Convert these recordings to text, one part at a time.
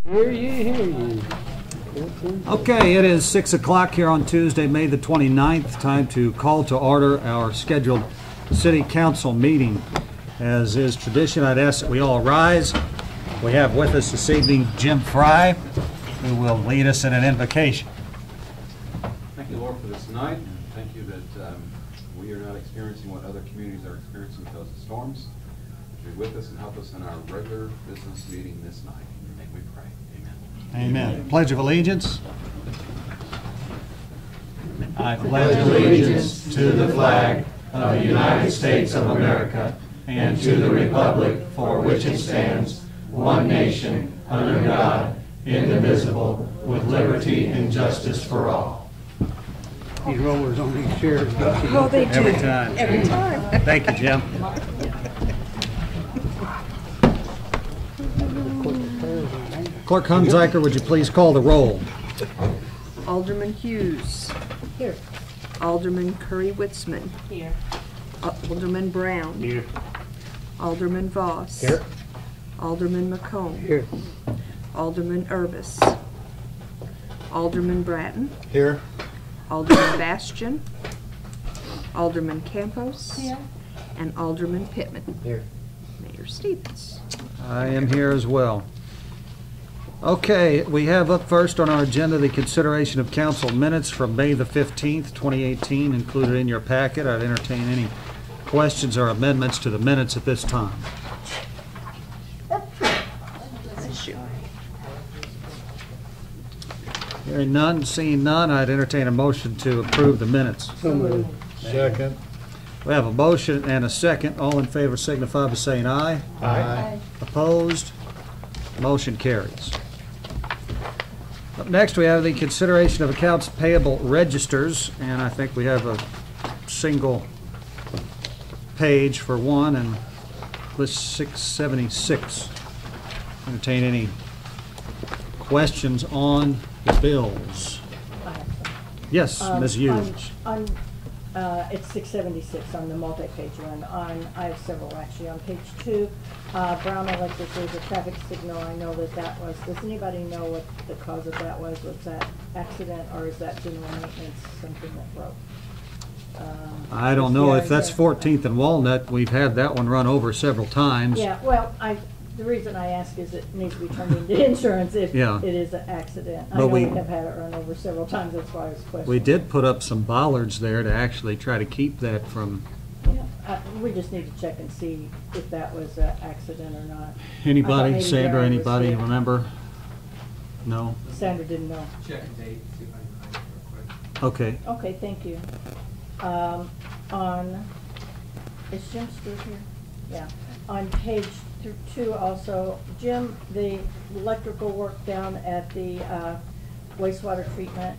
Hear ye, hear ye. Okay, it is 6 o'clock here on Tuesday, May the 29th. Time to call to order our scheduled City Council meeting. As is tradition, I'd ask that we all rise. We have with us this evening Jim Fry, who will lead us in an invocation. Thank you, Lord, for this night. And thank you that we are not experiencing what other communities are experiencing because of storms. Be with us and help us in our regular business meeting this night. May we pray. Amen. Pledge of allegiance. I pledge allegiance to the flag of the United States of America and to the republic for which it stands, one nation, under God, indivisible, with liberty and justice for all. These rollers on these chairs. Oh, they do. Every time. Every time. Thank you, Jim. Clerk Hunziker, would you please call the roll? Alderman Hughes. Here. Alderman Curry-Witzman. Here. Alderman Brown. Here. Alderman Voss. Here. Alderman McComb. Here. Alderman Urbis. Alderman Bratton. Here. Alderman Bastian. Alderman Campos. Here. And Alderman Pittman. Here. Mayor Stevens. I am here as well. Okay, we have up first on our agenda the consideration of council minutes from May the 15th, 2018, included in your packet. I'd entertain any questions or amendments to the minutes at this time. Hearing none, seeing none, I'd entertain a motion to approve the minutes. So moved. Second. We have a motion and a second. All in favor signify by saying aye. Aye. Opposed? Motion carries. Up next, we have the consideration of accounts payable registers, and I think we have a single page for one, and list 676. Entertain any questions on the bills? Yes, Ms. Hughes. It's 676 on the multi-page one. I have several actually. On page 2, Brown Electric, there's a traffic signal. I know that was. Does anybody know what the cause of that was? Was that accident or is that general maintenance, something that broke? I don't know if that's 14th and Walnut. We've had that one run over several times. Yeah, well, the reason I ask is it needs to be turned into insurance if Yeah. it is an accident. I But know we we have had it run over several times, that's why I was questioning. We did put up some bollards there to actually try to keep that from. Yeah, we just need to check and see if that was an accident or not. Anybody, maybe Sandra, Darren was anybody there. remember? No? Sandra didn't know. Check and date, see if I can find it real quick. Okay. Okay, thank you. Is Jim still here? Yeah. On page 2 also, Jim, the electrical work down at the wastewater treatment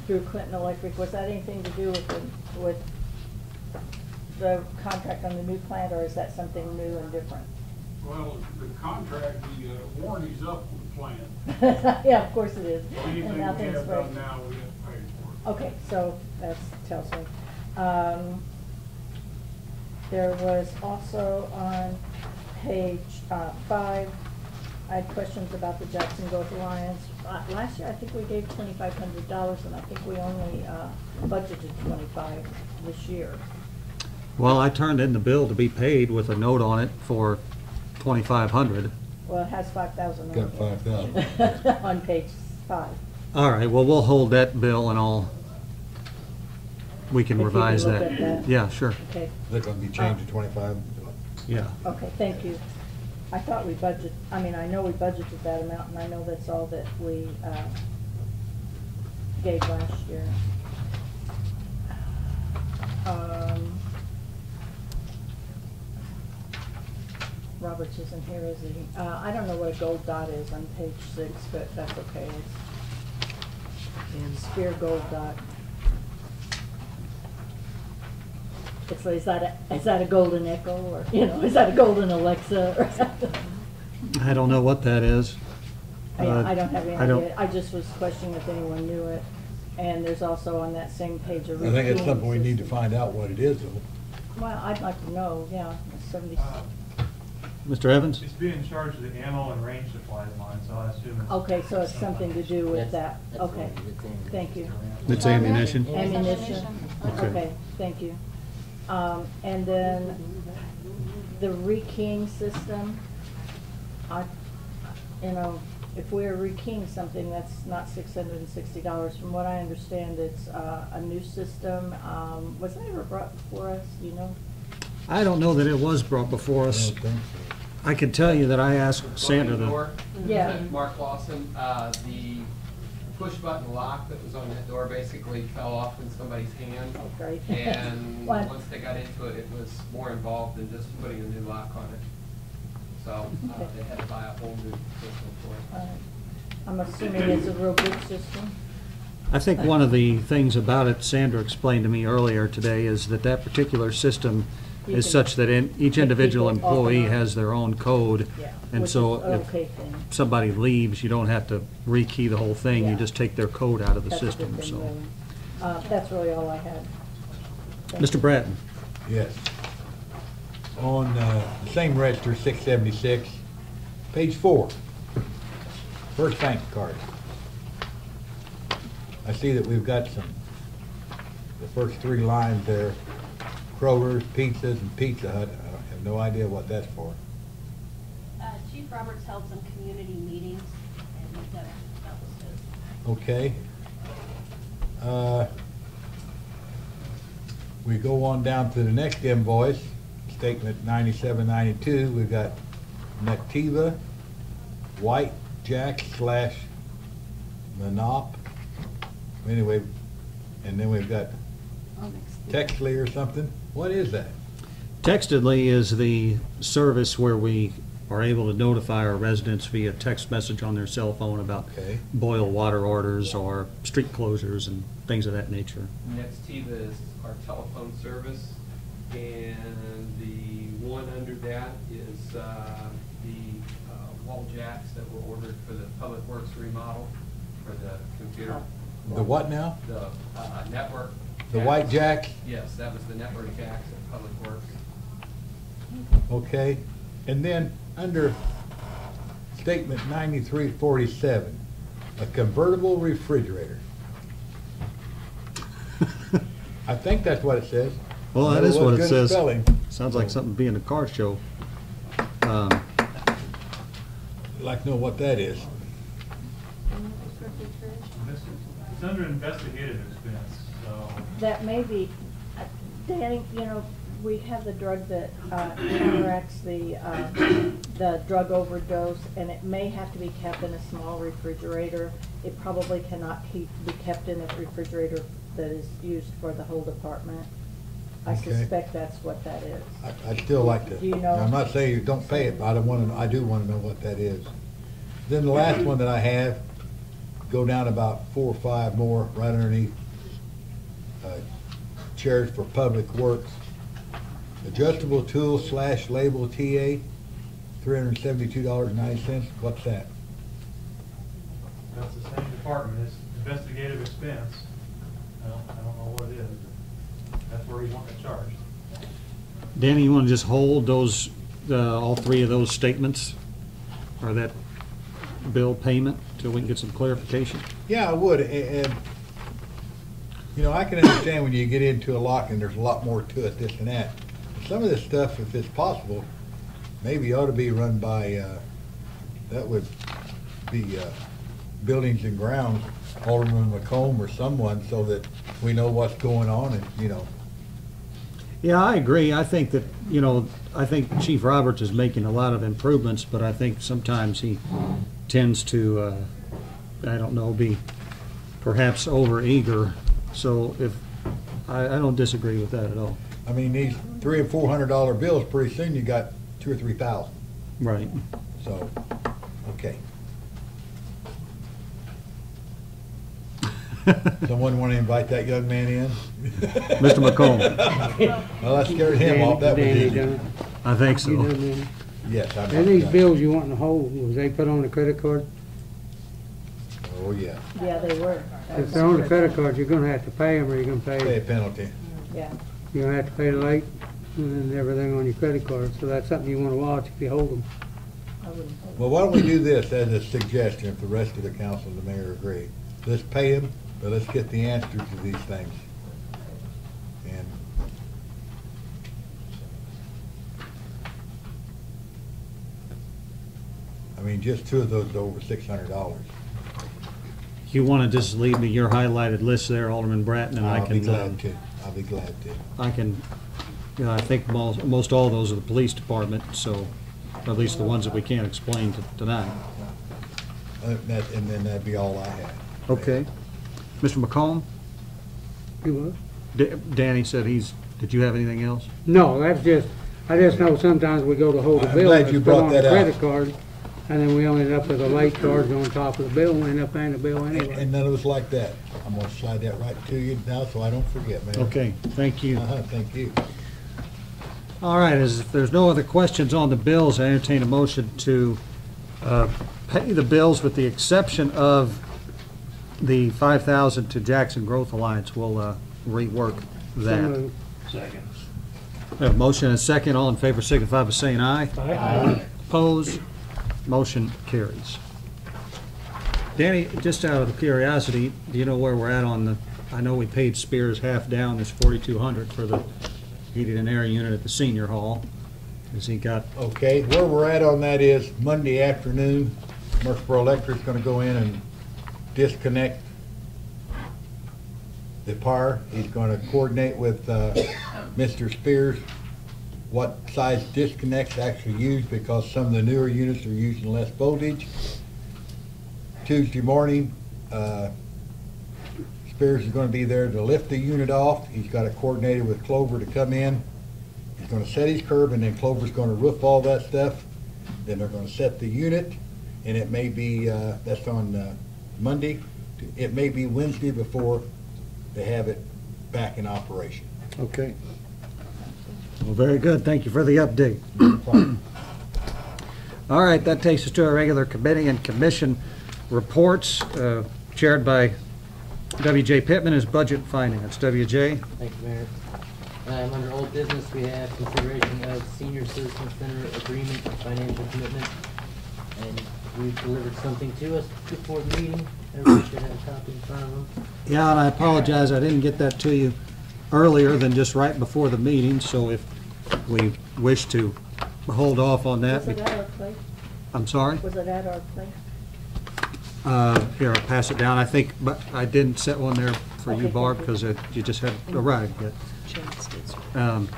through Clinton Electric, was that anything to do with the contract on the new plant, or is that something new and different? Well, the contract, the warranty's up with the plant. Yeah, of course it is. Anything And we nothing's have break. done now, we have to pay for it. Okay, so that tells me. There was also on page 5, I had questions about the Jackson Growth Alliance. Last year, I think we gave $2,500, and I think we only budgeted $25 this year. Well, I turned in the bill to be paid with a note on it for $2,500. Well, it has $5,000 on Got it. $5,000. On page 5. All right, well, we'll hold that bill and we can If you revise can look that. at that. Yeah, sure. Okay. They're gonna be changed to 25. Yeah. Okay, thank you. I thought we I know we budgeted that amount, and I know that's all that we gave last year. Roberts isn't here, is he? I don't know what a gold dot is on page 6, but that's okay. It's Spear gold dot. It's, is that a golden echo, or, is that a golden Alexa or something? I don't know what that is. I don't have any I don't- idea. I just was questioning if anyone knew it. And there's also on that same page a I think it's routine something we need to system. find out what it is, though. Well, I'd like to know, yeah, 70, Mr. Evans? It's being charged to the ammo and range supplies line, so I assume it's. okay, so it's something to do with that, okay, thank you. It's ammunition? Ammunition, Okay. okay, thank you. And then the rekeying system, you know, if we're rekeying something, that's not $660. From what I understand, it's a new system. Was that ever brought before us, do you know? I don't know that it was brought before us. I can tell you that I asked Sandra Door, Yeah. Mark Lawson, the push button lock that was on that door basically fell off in somebody's hand. Oh, great. And What? once they got into it, it was more involved than just putting a new lock on it. So Okay. they had to buy a whole new system for it. I'm assuming it's a real good system. I think one of the things about it, Sandra explained to me earlier today, is that that particular system You is can such that each individual people off and employee on. has their own code. Yeah, And which so is an if okay thing. somebody leaves, you don't have to rekey the whole thing, you Yeah. just take their code out of the That's a good system, thing, so. really. That's really all I had. Thank Mr. you. Bratton? Yes. On the same register, 676, page 4, first thank card. I see that we've got the first 3 lines there, Kroger's, Pizzas, and Pizza Hut. I have no idea what that's for. Chief Roberts held some community meetings, and that was his. Okay. We go on down to the next invoice, statement 9792. We've got Nativa, White Jack / Monop. Anyway, and then we've got Textly or something. What is that? Textedly is the service where we are able to notify our residents via text message on their cell phone about Okay. boil water orders or street closures and things of that nature. Nextiva is our telephone service, and the one under that is the wall jacks that were ordered for the Public Works remodel for the computer. The what now? The network. The jacks. White Jack? Yes, that was the network jacks at Public Works. Okay. And then under statement 9347, a convertible refrigerator. I think that's what it says. Well, that is what it Good says. spelling. Sounds like something being a car show. I'd like to know what that is. It's under investigative expense, so. That may be, Danny, you know, we have the drug that counteracts the drug overdose, and it may have to be kept in a small refrigerator. It probably cannot be kept in a refrigerator that is used for the whole department. I Okay. suspect that's what that is. I'd still like to. Do you know? I'm not saying you don't pay it, but I do want to know what that is. Then the last one that I have, go down about 4 or 5 more right underneath chairs for Public Works. Adjustable tool / label TA, $372.90. What's that? That's the same department, it's investigative expense. I don't know what it is, but that's where he's wanting it charged. Danny, you want to just hold those, all 3 of those statements, or that bill payment, till we can get some clarification? Yeah, I would, and, you know, I can understand when you get into a lot and there's a lot more to it, this and that. Some of this stuff, if it's possible, maybe ought to be run by, that would be Buildings and Grounds, Alderman McComb or someone, so that we know what's going on and, you know. Yeah, I agree. I think that, you know, I think Chief Roberts is making a lot of improvements, but I think sometimes he tends to, I don't know, be perhaps over-eager. So if, I don't disagree with that at all. I mean, these $300 and $400 bills, pretty soon you got 2,000 or 3,000. Right. So, okay. Someone want to invite that young man in? Mr. McComb. Well, that scared him off. That was Danny easy. done. I think so. You done, Danny? Yes, I'm. And these bills you want to hold, was they put on the credit card? Oh, yeah. Yeah, they were. If they're on the credit card, you're gonna have to pay them, or you're gonna Pay a pay, penalty. Yeah. you're gonna have to pay the late? and everything on your credit card, so that's something you wanna watch if you hold them. I wouldn't hold it. Well, why don't we do this as a suggestion, if the rest of the council and the mayor agree? Let's pay them, but let's get the answers to these things. And I mean, just two of those are over $600. You want to just leave me your highlighted list there, Alderman Bratton, and I I'll be can, glad to. I'll be glad to. I can, you know, I think most all those are the police department, so, or at least the ones that we can't explain tonight. And then that'd be all I had. Okay. Mr. McComb? You what? Danny said did you have anything else? No, that's just, I just know sometimes we go to hold a I'm bill, glad and you it's put brought on that a out. credit card, and then we ended up with a late charge on top of the bill, and we end up paying the bill anyway. And none of us like that. I'm gonna slide that right to you now so I don't forget, man. Okay, thank you. Thank you. All right, if there's no other questions on the bills, I entertain a motion to pay the bills with the exception of the $5,000 to Jackson Growth Alliance. We'll rework So that. moved. Second. We have a motion and a second. All in favor signify by saying aye. Aye. Opposed? Motion carries. Danny, just out of curiosity, do you know where we're at on I know we paid Spears half down, this $4,200 for the heated and air unit at the senior hall. Has he got, Okay, where we're at on that is Monday afternoon, Murphysboro Electric's gonna go in and disconnect the power. He's gonna coordinate with Mr. Spears what size disconnects actually used, because some of the newer units are using less voltage. Tuesday morning, Spears is gonna be there to lift the unit off. He's got it coordinated with Clover to come in. He's gonna set his curb, and then Clover's gonna roof all that stuff. Then they're gonna set the unit, and it may be, that's on Monday. It may be Wednesday before they have it back in operation. okay. Well, very good. Thank you for the update. All right, that takes us to our regular committee and commission reports, chaired by W.J. Pittman as Budget and Finance. W.J.? Thank you, Mayor. Under old business, we have consideration of senior citizen center agreement financial commitment. And we've delivered something to us before the meeting. Everybody should have a copy in front of them. Yeah, and I apologize, I didn't get that to you earlier than just right before the meeting, so if we wish to hold off on that. Was it at our place? I'm sorry? Was it at our place? Here, I'll pass it down. I think, but I didn't set one there for you, Okay, Barb, thank you. because you just hadn't arrived yet. Chance states. Thank you.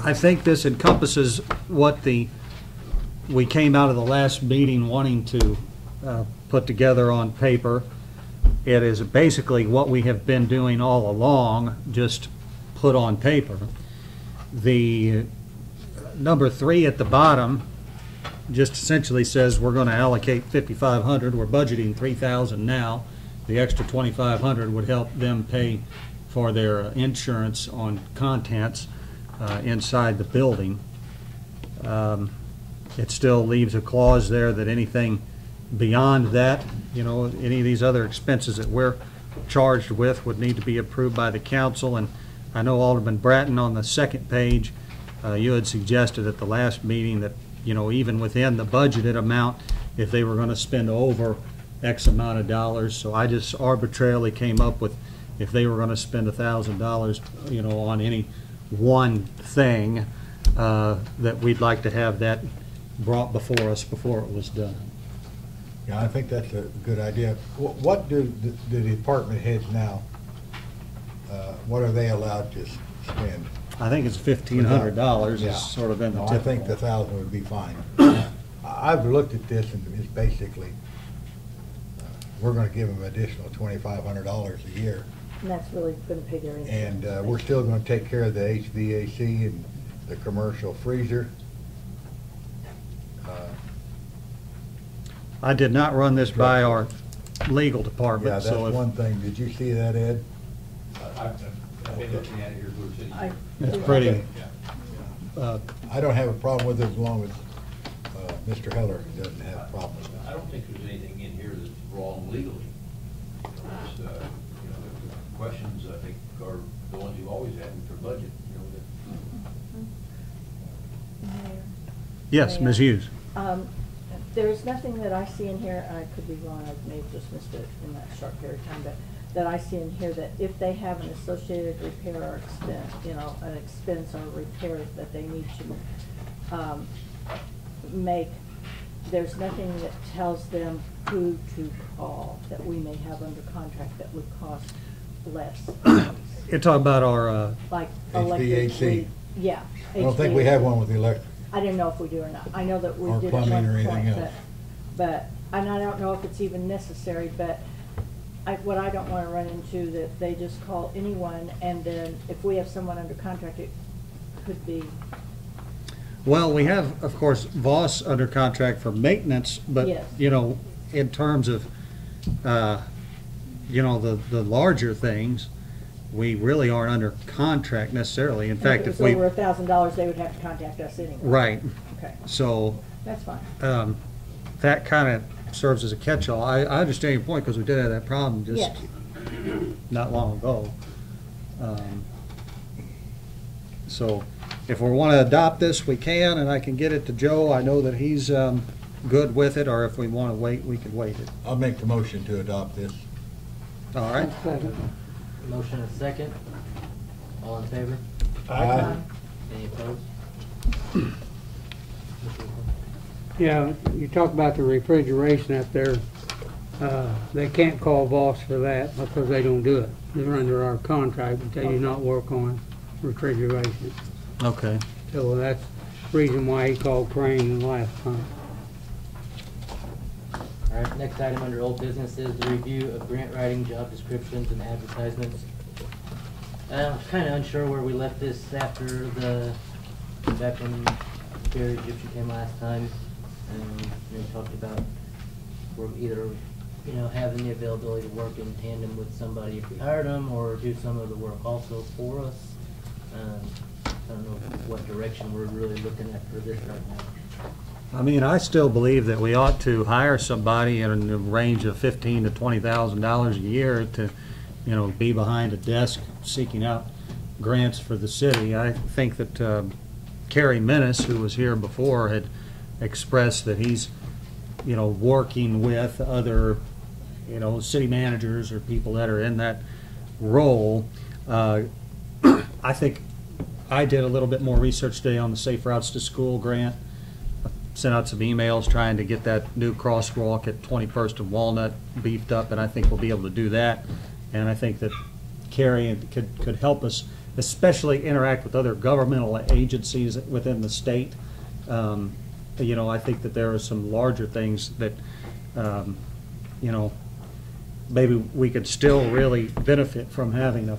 I think this encompasses what we came out of the last meeting wanting to put together on paper. It is basically what we have been doing all along, just put on paper. The number 3 at the bottom just essentially says we're going to allocate $5,500. We're budgeting $3,000 now. The extra $2,500 would help them pay for their insurance on contents inside the building. It still leaves a clause there that anything beyond that, you know, any of these other expenses that we're charged with would need to be approved by the council. And I know Alderman Bratton on the second page, you had suggested at the last meeting that, you know, even within the budgeted amount, if they were going to spend over X amount of dollars. So I just arbitrarily came up with, if they were going to spend $1,000, you know, on any one thing, that we'd like to have that brought before us before it was done. Yeah, I think that's a good idea. What do the department heads now, what are they allowed to spend? I think it's $1,500 Yeah. is sort of in the No, typical. I think the 1,000 would be fine. I've looked at this, and it's basically, we're gonna give them additional $2,500 a year. And that's really gonna pay their insurance. And we're still gonna take care of the HVAC and the commercial freezer. I did not run this by our legal Yeah, department, that's so if, one thing. Did you see that, Ed? I've been looking at it here, Blue City. it's pretty, I don't have a problem with it as long as Mr. Heller doesn't have a problem with it. I don't think there's anything in here that's wrong legally. It's, questions, I think, are the ones you've always had for budget, you know, that Mayor. Yes, Mayor. Ms. Hughes. There's nothing that I see in here, I could be wrong, I may have just missed it in that short period of time, but that I see in here that if they have an associated repair or expense, you know, an expense or repair that they need to make, there's nothing that tells them who to call that we may have under contract that would cost less. You're talking about our, Like electric. HVAC. Yeah. I don't think we have one with the electric. I didn't know if we do or not. I know that we Or did at plumbing or one anything point, else. and I don't know if it's even necessary, but what I don't want to run into, that they just call anyone, and then if we have someone under contract, it could be, well, we have, of course, Voss under contract for maintenance, but, Yes. you know, in terms of, you know, the larger things, we really aren't under contract necessarily. In fact, if if it we, was over $1,000, they would have to contact us anyway. right, Okay, so that's fine. that kind of serves as a catch-all. I understand your point, because we did have that problem just Yes. not long ago. So if we want to adopt this, we can, and I can get it to Joe. I know that he's good with it, or if we want to wait, we can wait it. I'll make the motion to adopt this. All right? Second. Motion and second. All in favor? Aye. Any opposed? Yeah, you talk about the refrigeration up there. They can't call Voss for that because they don't do it. They're under our contract, but they do not work on refrigeration. Okay. So that's the reason why he called Crane the last time. All right, next item under old business is the review of grant writing, job descriptions, and advertisements. I'm kind of unsure where we left this after back when Gary Egyptian came last time. We talked about we're either, you know, having the availability to work in tandem with somebody if we hired them, or do some of the work also for us. I don't know what direction we're really looking at for this right now. I mean, I still believe that we ought to hire somebody in the range of $15,000 to $20,000 a year to, you know, be behind a desk seeking out grants for the city. I think that Kerry Menace, who was here before, had expressed that he's, you know, working with other, you know, city managers or people that are in that role. I think I did a little bit more research today on the Safe Routes to School grant. Sent out some emails trying to get that new crosswalk at 21st and Walnut beefed up, and I think we'll be able to do that. And I think that Kerry could help us, especially interact with other governmental agencies within the state. You know, I think that there are some larger things that, you know, maybe we could still really benefit from having a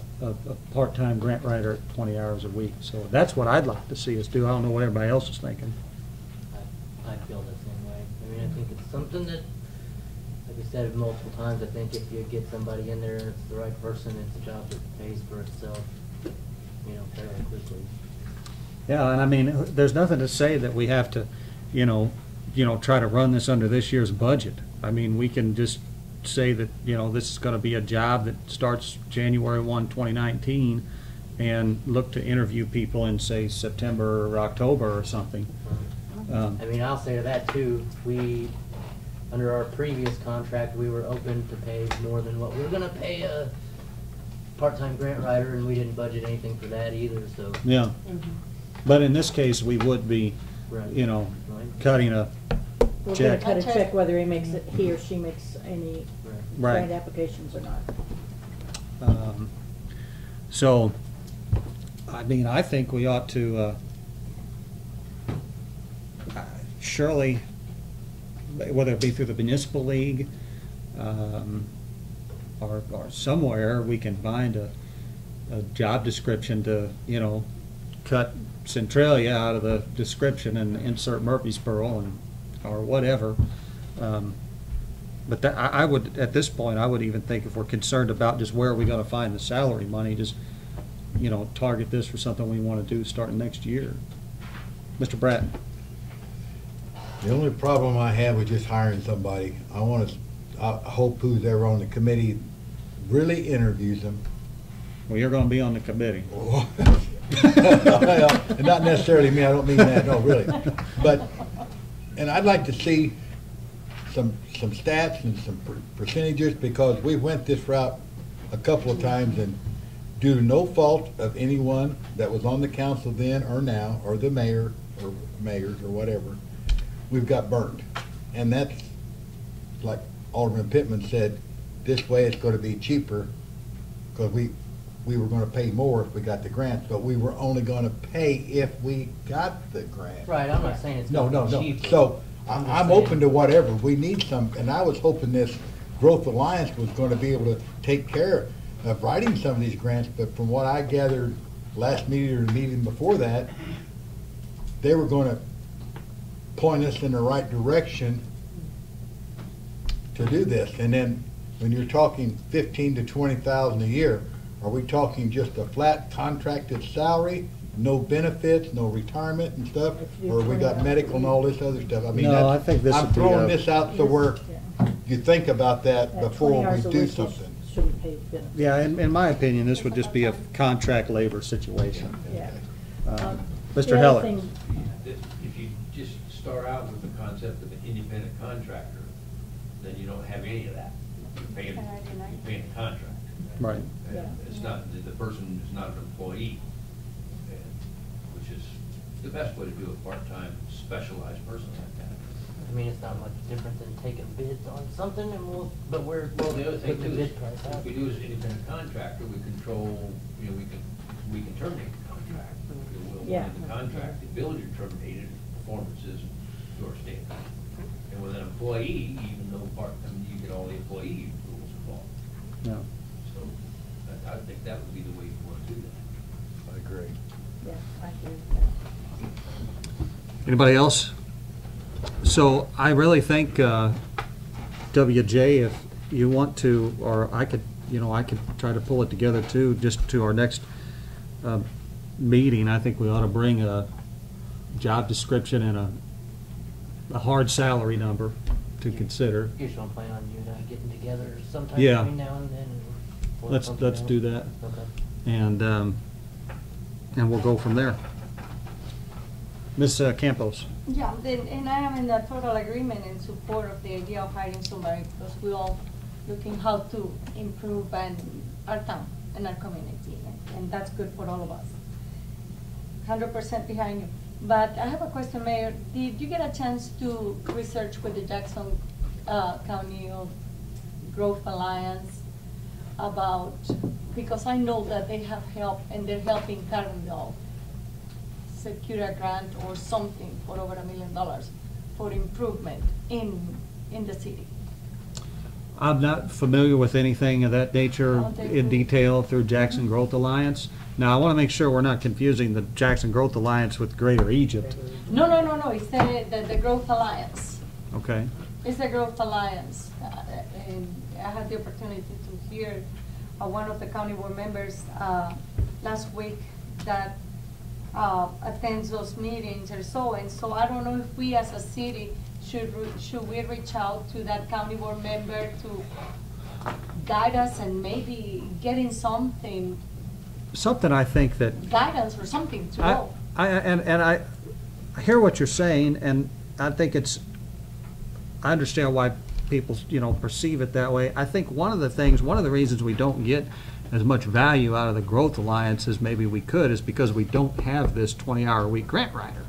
part-time grant writer at 20 hours a week. So that's what I'd like to see us do. I don't know what everybody else is thinking. I feel the same way. I mean, I think it's something that, like I said multiple times, I think if you get somebody in there and it's the right person, it's a job that pays for itself, you know, fairly quickly. Yeah, and I mean, there's nothing to say that we have to, you know, try to run this under this year's budget. I mean, we can just say that, you know, this is going to be a job that starts January 1, 2019, and look to interview people in, say, September or October or something. I mean, I'll say to that too, under our previous contract, we were open to pay more than what we were gonna pay a part-time grant writer, and we didn't budget anything for that either, so. Yeah. But in this case, we would be, Right. you know, Right. cutting a We're gonna check. cut a check whether he or she makes any Right. grant applications or not. So, I mean, I think we ought to surely, whether it be through the municipal league or somewhere, we can find a job description to, you know, cut Centralia out of the description and insert Murphysboro or whatever. But that, I would, at this point, I would even think if we're concerned about just where are we going to find the salary money, just, you know, target this for something we want to do starting next year. Mr. Bratton. The only problem I have with just hiring somebody, I hope who's ever on the committee really interviews them Well, you're gonna be on the committee. Well, not necessarily me, I don't mean that, no, really. But, and I'd like to see some stats and some percentages, because we went this route a couple of times, and due to no fault of anyone that was on the council then or now, or the mayor, or mayors, or whatever, we've got burned. And that's, like Alderman Pittman said, this way it's gonna be cheaper, because we were gonna pay more if we got the grants, but we were only gonna pay if we got the grant. Right, I'm not saying it's No, gonna no, be no. cheaper. So I'm just I'm saying- open to whatever. We need some, and I was hoping this Growth Alliance was gonna be able to take care of writing some of these grants, but from what I gathered last meeting or the meeting before that, they were gonna point us in the right direction to do this. And then when you're talking 15 to 20,000 a year, are we talking just a flat contracted salary, no benefits, no retirement and stuff? Or we got medical and all this other stuff? I mean, No, I that's- think this I'm would be throwing a- this out so where you think about that At 20 before we hours a do week, you something. shouldn't pay benefits. Yeah, in my opinion, this would just be a contract labor situation. Yeah. Mr. The other Heller? thing- If you just start out with the concept of an independent contractor, then you don't have any of that. You're paying the contract. Right. And Yeah. it's not, the person is not an employee, and, which is the best way to do a part-time specialized person like that. I mean, it's not much different than taking bids on something, and but we're Well, the other thing putting too the is, bid price if out. we do as an independent contractor, we control, we can terminate the contract. We'll Yeah. end the contract, the ability to terminate it, if performance isn't to our standard. And with an employee, even though you get all the employee rules involved. Yeah. So I think that would be the way you want to do that. I agree. Yeah, I agree with that. Anybody else? So I really think, WJ, if you want to, or I could try to pull it together too, just to our next meeting. I think we ought to bring a job description and a hard salary number to consider. You just don't plan on you and I getting together sometime Yeah. between now and then? And work Let's something out? do that. Okay. And we'll go from there. Ms. Campos? Yeah, and I am in a total agreement in support of the idea of hiring somebody, because we're all looking how to improve our town and our community, and that's good for all of us. 100% behind you. But I have a question, Mayor. Did you get a chance to research with the Jackson County Growth Alliance about, because I know that they have help and they're helping Carbondale secure a grant or something for over $1 million for improvement in the city. I'm not familiar with anything of that nature in detail through Jackson Growth Alliance. Now, I want to make sure we're not confusing the Jackson Growth Alliance with Greater Egypt. No, it's the Growth Alliance. Okay. It's the Growth Alliance. And I had the opportunity to hear one of the county board members last week that attends those meetings or so, and so I don't know if we as a city should we reach out to that county board member to guide us and maybe getting something, Something I think that guidance or something to know. I hear what you're saying, and I think I understand why people, perceive it that way. I think one of the reasons we don't get as much value out of the Growth Alliance as maybe we could is because we don't have this 20-hour-a-week grant writer.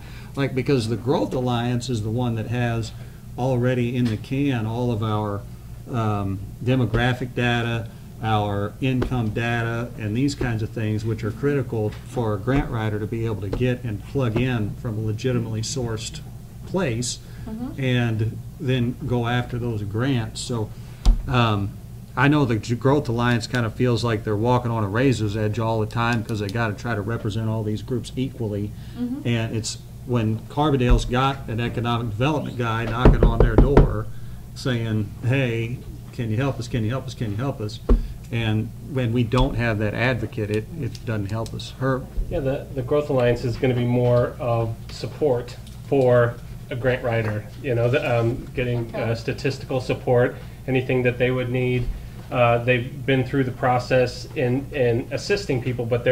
Because the Growth Alliance is the one that has already in the can all of our demographic data, our income data, and these kinds of things, which are critical for a grant writer to be able to get and plug in from a legitimately sourced place and then go after those grants. So I know the Growth Alliance kind of feels like they're walking on a razor's edge all the time because they got to try to represent all these groups equally. And it's when Carbondale's got an economic development guy knocking on their door saying, hey, can you help us, can you help us, can you help us? And when we don't have that advocate, it doesn't help us. Herb? Yeah, the Growth Alliance is going to be more of support for a grant writer, getting statistical support, anything that they would need. They've been through the process in assisting people, but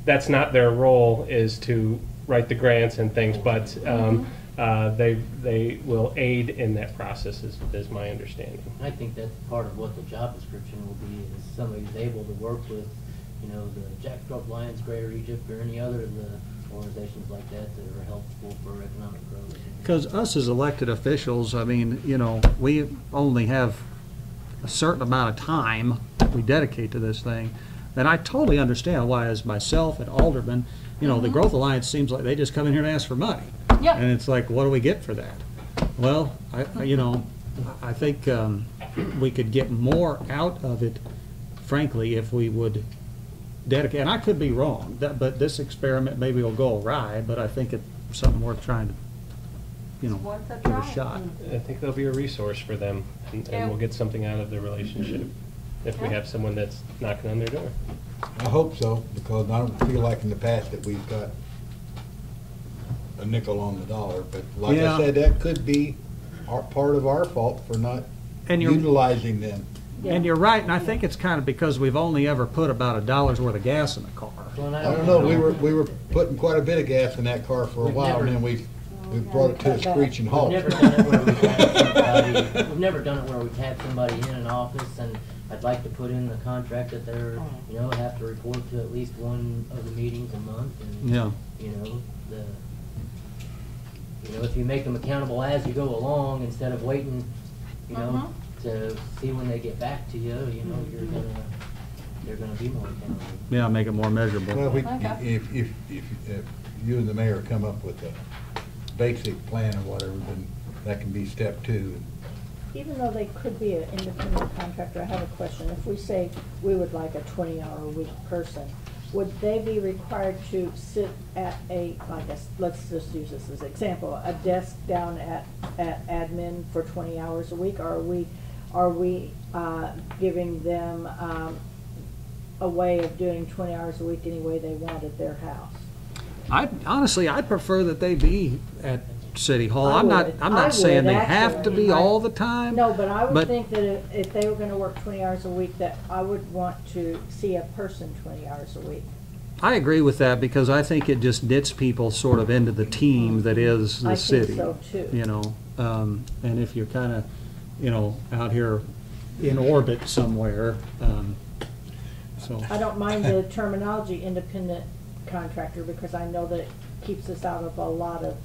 that's not their role, is to write the grants and things, but they will aid in that process, is my understanding. I think that's part of what the job description will be, is somebody who's able to work with, you know, the Jackstraw Lions, Greater Egypt, or any other of the organizations like that that are helpful for economic growth. Because us as elected officials, I mean, you know, we only have a certain amount of time we dedicate to this thing. And I totally understand why, as myself and aldermen, you know, the Growth Alliance seems like they just come in here and ask for money. Yeah. And it's like, what do we get for that? Well, you know, I think we could get more out of it, frankly, if we would dedicate, and I could be wrong, but this experiment maybe will go awry, but I think it's something worth trying to, you know, give a shot. I think there'll be a resource for them, and we'll get something out of the relationship if we have someone that's knocking on their door. I hope so, because I don't feel like in the past that we've got a nickel on the dollar, but like I said, that could be part of our fault for not utilizing them. And you're right, and I think it's kind of because we've only ever put about $1 worth of gas in the car. I don't know, we were putting quite a bit of gas in that car for a while, and then we brought it to a screeching halt. We've never done it where we've had somebody, we've never done it where we've had somebody in an office, and I'd like to put in the contract that they're, you know, have to report to at least one of the meetings a month, and, you know, if you make them accountable as you go along, instead of waiting, you know, to see when they get back to you, you know, they're gonna be more accountable. Yeah, make it more measurable. Well, if you and the mayor come up with a basic plan or whatever, then that can be step 2. Even though they could be an independent contractor, I have a question. If we say we would like a 20-hour-a-week person, would they be required to sit at I guess, let's just use this as an example, a desk down at admin for 20 hours a week? Or are we giving them a way of doing 20 hours a week any way they want at their house? Honestly, I'd prefer that they be at City Hall. I'm not saying they have to be all the time. No, but I would think that if they were going to work 20 hours a week, that I would want to see a person 20 hours a week. I agree with that, because I think it just knits people sort of into the team that is the city. I think so too. You know, and if you're kind of, you know, out here in orbit somewhere, so. I don't mind the terminology independent contractor, because I know that it keeps us out of a lot of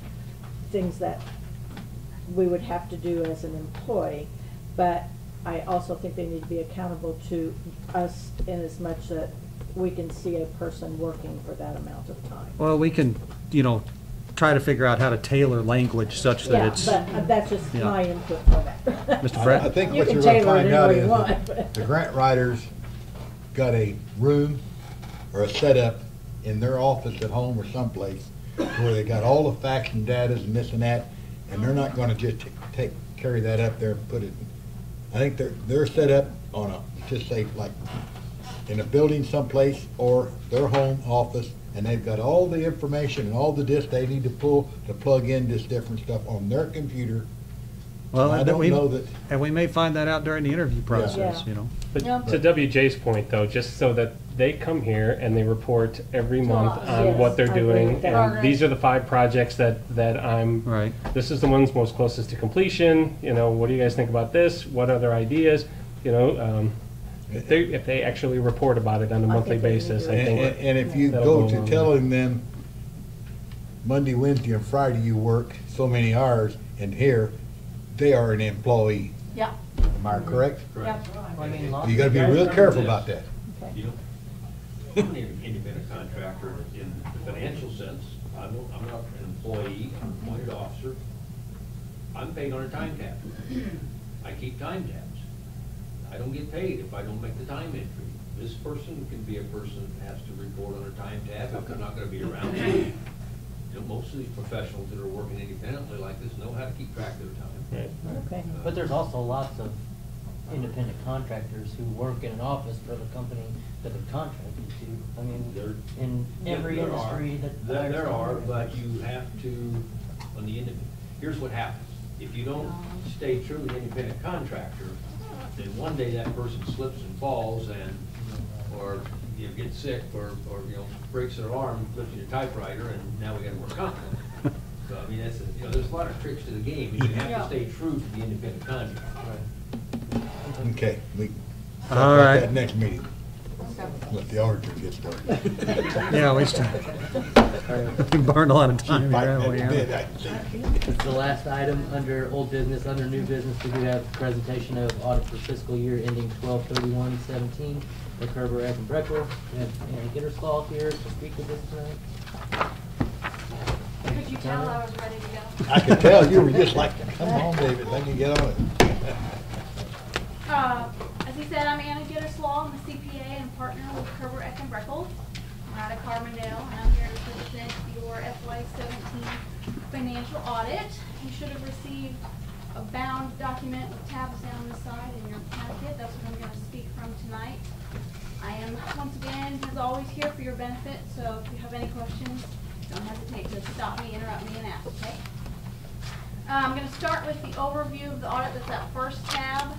things that we would have to do as an employee, but I also think they need to be accountable to us in as much that we can see a person working for that amount of time. Well, we can, you know, try to figure out how to tailor language such that it's. But that's just my input for that. Mr. Brett? I think You what can you're going to tailor it find any out way you is want, that the grant writers got a room or a setup in their office at home or someplace where they got all the facts and data and this and that, and they're not going to just carry that up there and put it. I think they're set up on just say like in a building someplace or their home office, and they've got all the information and all the disks they need to pull to plug in this different stuff on their computer. Well, I don't know that. And we may find that out during the interview process, you know. But to WJ's point, though, just so that they come here and they report every month on what they're doing, and these are the 5 projects that I'm. Right. This is the ones most closest to completion. You know, what do you guys think about this? What other ideas? You know, if they actually report about it on a monthly basis, I think. And if you go to telling them Monday, Wednesday, and Friday you work so many hours, and here they are an employee. Yeah. Am I correct? Yeah. You got to be real careful about that. You know, I'm an independent contractor in the financial sense. I'm not an employee, I'm an appointed officer. I'm paid on a time tab. I keep time tabs. I don't get paid if I don't make the time entry. This person can be a person that has to report on a time tab if they're not going to be around. You know, most of these professionals that are working independently like this know how to keep track of their time. Right. Okay. But there's also lots of independent contractors who work in an office for the company that they're contracted to. I mean, in every industry there are, but you have to, on the independent, here's what happens. If you don't stay truly independent contractor, then one day that person slips and falls and, or, gets sick, or, breaks their arm, lifting a typewriter, and now we gotta work on it. So, I mean, that's, there's a lot of tricks to the game, and you have to stay true to the independent contractor. Okay, we talk All about right. that next meeting. Let the auditor get started. Yeah, we burned a lot of time She's here, biting haven't we, at the Alan? bit, I think. It's the last item under old business. Under new business, we do have a presentation of audit for fiscal year ending 12/31/17 by Kerber, Eck, and Breckel. We have Anna Gitterslaw here to speak with us tonight. Could you tell I was ready to go? I could tell you were just like, come on, David, let me get on it. As he said, I'm Anna Gitterslaw. I'm a CPA and partner with Kerber, Eck, and Breckel. We're out of Carbondale, and I'm here to present your FY17 financial audit. You should have received a bound document with tabs down the side in your packet. That's what I'm going to speak from tonight. I am, once again, as always, here for your benefit, so if you have any questions, don't hesitate to stop me, interrupt me, and ask, okay? I'm going to start with the overview of the audit. That's that first tab.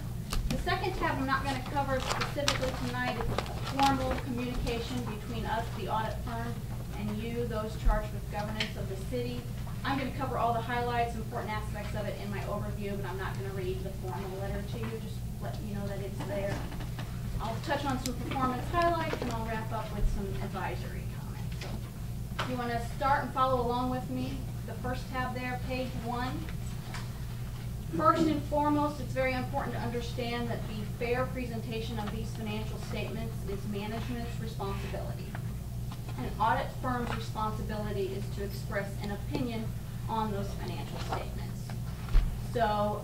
The second tab I'm not going to cover specifically tonight. It's a formal communication between us, the audit firm, and you, those charged with governance of the city. I'm going to cover all the highlights, important aspects of it in my overview, but I'm not going to read the formal letter to you, just let you know that it's there. I'll touch on some performance highlights, and I'll wrap up with some advisory comments. So if you want to start and follow along with me, the first tab there, page 1. First and foremost, it's very important to understand that the fair presentation of these financial statements is management's responsibility. An audit firm's responsibility is to express an opinion on those financial statements. So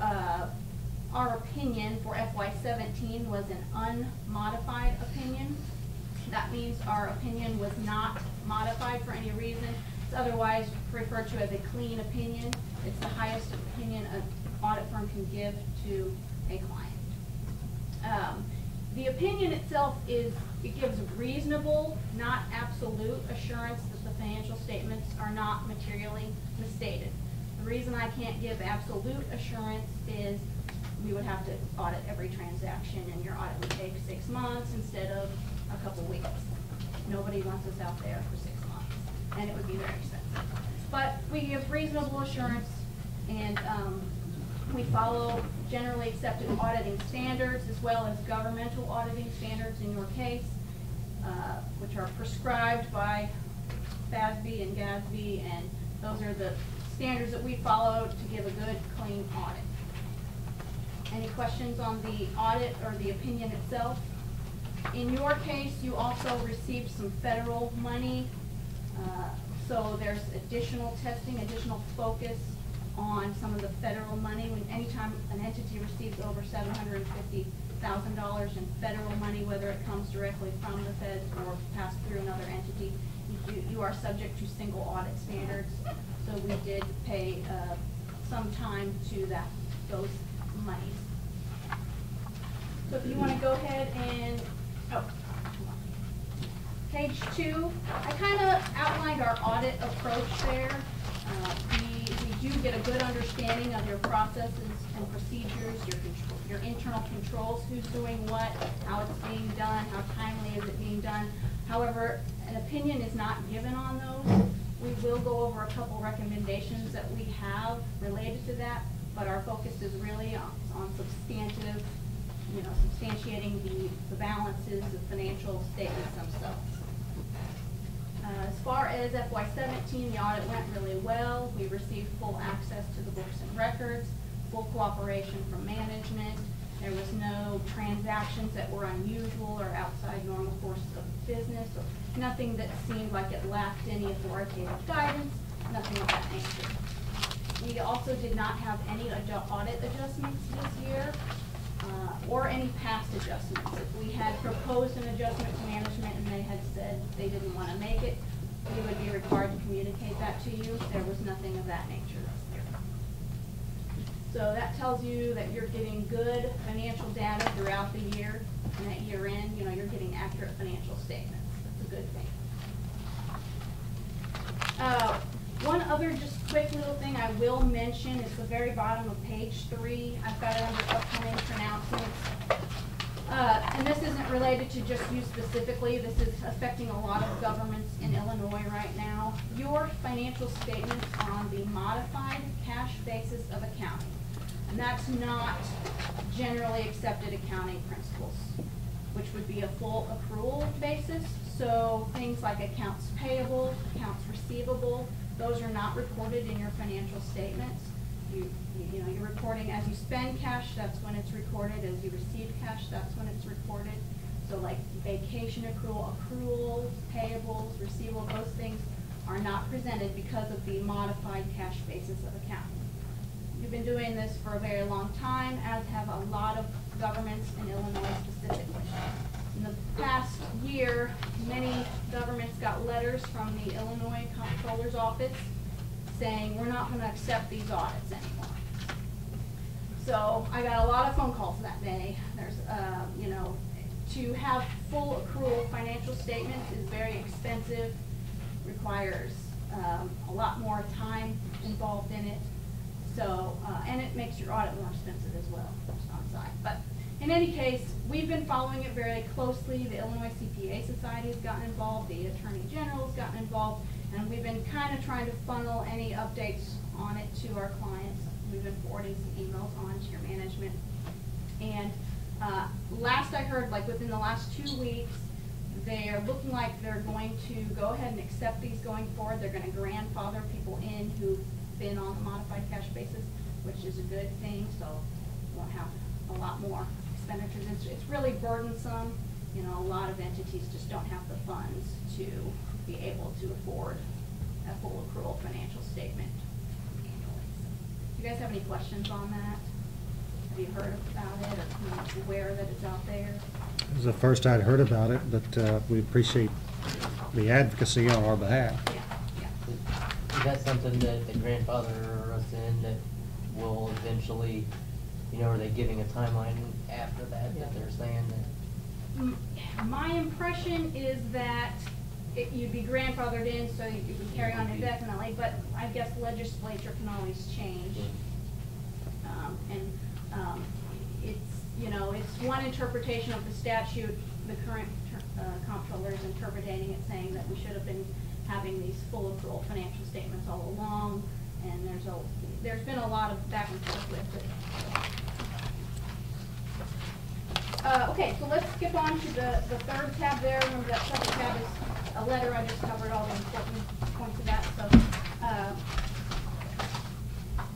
our opinion for FY17 was an unmodified opinion. That means our opinion was not modified for any reason. It's otherwise referred to as a clean opinion. It's the highest opinion an audit firm can give to a client. The opinion itself it gives reasonable, not absolute assurance that the financial statements are not materially misstated. The reason I can't give absolute assurance is we would have to audit every transaction, and your audit would take 6 months instead of a couple weeks. Nobody wants us out there for 6 months, and it would be very expensive. But we give reasonable assurance, and we follow generally accepted auditing standards as well as governmental auditing standards in your case, which are prescribed by FASB and GASB, and those are the standards that we follow to give a good, clean audit. Any questions on the audit or the opinion itself? In your case, you also received some federal money, so there's additional testing, additional focus on some of the federal money. Anytime an entity receives over $750,000 in federal money, whether it comes directly from the feds or passed through another entity, you are subject to single audit standards. So we did pay some time to those monies. So if you want to go ahead and, page 2, I kind of outlined our audit approach there. We do get a good understanding of your processes and procedures, your internal controls, who's doing what, how it's being done, how timely is it being done. However, an opinion is not given on those. We will go over a couple recommendations that we have related to that, but our focus is really on substantive, substantiating the balances, the financial statements themselves. As far as FY17, the audit went really well. We received full access to the books and records, full cooperation from management. There was no transactions that were unusual or outside normal courses of business, or nothing that seemed like it lacked any authoritative guidance, nothing of that nature. We also did not have any audit adjustments this year, or any past adjustments. If we had proposed an adjustment to management and they had said they didn't want to make it, we would be required to communicate that to you. There was nothing of that nature this year. So that tells you that you're getting good financial data throughout the year, and at year end, you're getting accurate financial statements. That's a good thing. One other just quick little thing I will mention, it's the very bottom of page 3. I've got it under upcoming pronouncements. And this isn't related to just you specifically. This is affecting a lot of governments in Illinois right now. Your financial statements are on the modified cash basis of accounting. And that's not generally accepted accounting principles, which would be a full accrual basis. So things like accounts payable, accounts receivable, those are not reported in your financial statements. You're reporting as you spend cash, that's when it's recorded. As you receive cash, that's when it's recorded. So like vacation accruals, payables, receivables, those things are not presented because of the modified cash basis of accounting. You've been doing this for a very long time, as have a lot of governments in Illinois specifically. In the past year, many governments got letters from the Illinois Comptroller's Office saying, we're not going to accept these audits anymore. So I got a lot of phone calls that day. There's, to have full accrual financial statements is very expensive, requires a lot more time involved in it. So, and it makes your audit more expensive as well, just on site. But in any case, we've been following it very closely. The Illinois CPA Society has gotten involved, the Attorney General has gotten involved, and we've been kind of trying to funnel any updates on it to our clients. We've been forwarding some emails on to your management. And last I heard, like within the last 2 weeks, they're looking like they're going to go ahead and accept these going forward. They're going to grandfather people in who've been on the modified cash basis, which is a good thing, so we won't have a lot more expenditures. It's really burdensome. A lot of entities just don't have the funds to be able to afford a full accrual financial statement annually. So, do you guys have any questions on that? Have you heard about it, or aware that it's out there? It was the first I'd heard about it, but we appreciate the advocacy on our behalf. Is that something that the grandfather us in that will eventually, are they giving a timeline after that they're saying that? My impression is that you'd be grandfathered in, so you would carry on indefinitely, but I guess legislature can always change. It's one interpretation of the statute. The current comptroller is interpreting it, saying that we should have been having these full accrual financial statements all along, and there's been a lot of back and forth with it. Okay, so let's skip on to the third tab there. Remember that second tab is a letter. I just covered all the important points of that. So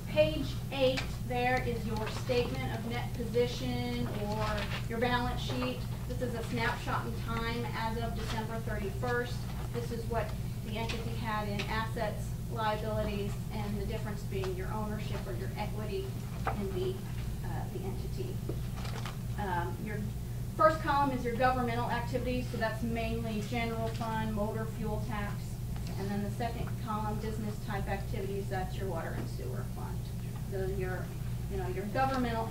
page 8 there is your statement of net position or your balance sheet. This is a snapshot in time as of December 31st. This is what the entity had in assets, liabilities, and the difference being your ownership or your equity in the entity. Your first column is your governmental activities, so that's mainly general fund, motor fuel tax, and then the second column, business type activities, that's your water and sewer fund. So your governmental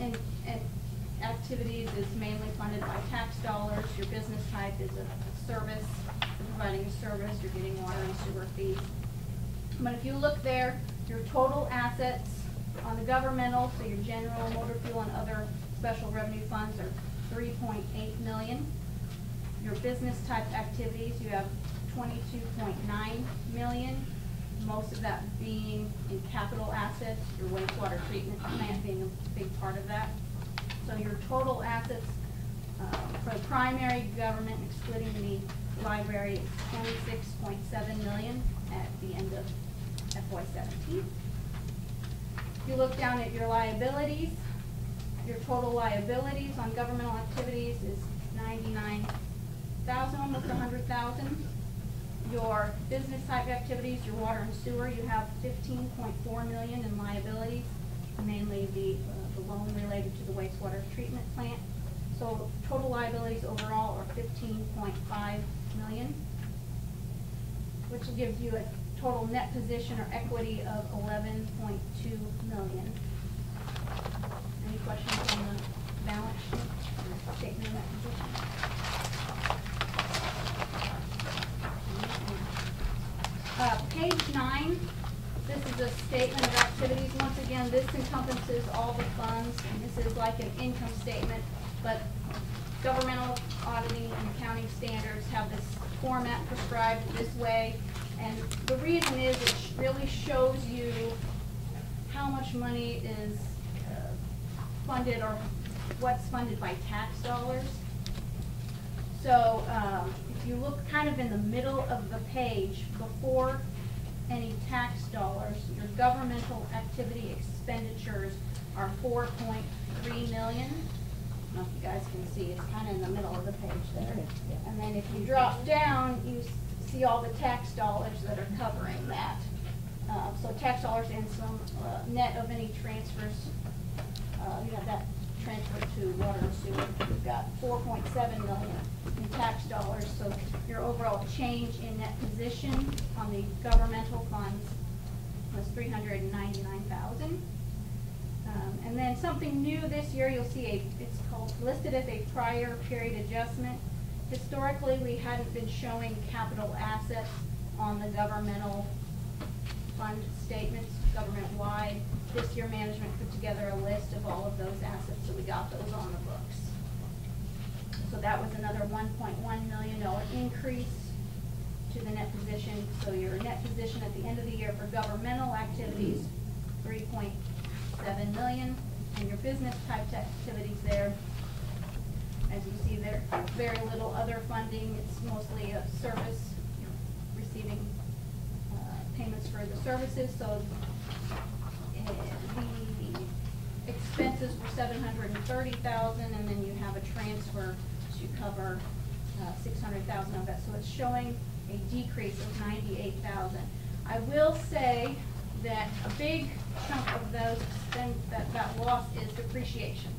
activities is mainly funded by tax dollars. Your business type is a service. You're providing a service, you're getting water and sewer fees. But if you look there, your total assets on the governmental, so your general, motor fuel, and other special revenue funds are $3.8 million. Your business type activities, you have $22.9 million. Most of that being in capital assets, your wastewater treatment plant being a big part of that. So your total assets for the primary government, excluding the library, is $26.7 million at the end of FY17. If you look down at your liabilities, your total liabilities on governmental activities is $99,000, almost $100,000. Your business type activities, your water and sewer, you have $15.4 million in liabilities, mainly the loan related to the wastewater treatment plant. So total liabilities overall are $15.5 million, which gives you a total net position or equity of $11.2 million. Any questions on the balance sheet or statement of net position? Page 9, this is a statement of activities. Once again, this encompasses all the funds, and this is like an income statement, but governmental auditing and accounting standards have this format prescribed this way. And the reason is it really shows you how much money is funded or what's funded by tax dollars. So if you look kind of in the middle of the page, before any tax dollars, your governmental activity expenditures are 4.3 million. I don't know if you guys can see, it's kind of in the middle of the page there. And then if you drop down, you see all the tax dollars that are covering that. So tax dollars and some net of any transfers, you have that transfer to water and sewer. You've got 4.7 million in tax dollars, so your overall change in net position on the governmental funds was 399,000. And then something new this year, you'll see it's called listed as a prior period adjustment. Historically, we hadn't been showing capital assets on the governmental fund statements, government-wide. This year, management put together a list of all of those assets, so we got those on the books. So that was another $1.1 million increase to the net position. So your net position at the end of the year for governmental activities, 3.7 million, and your business type activities there, as you see there, very little other funding. It's mostly a service, you're receiving payments for the services. So the expenses were 730,000, and then you have a transfer to cover 600,000 of that. So it's showing a decrease of 98,000. I will say that a big chunk of those that loss is depreciation.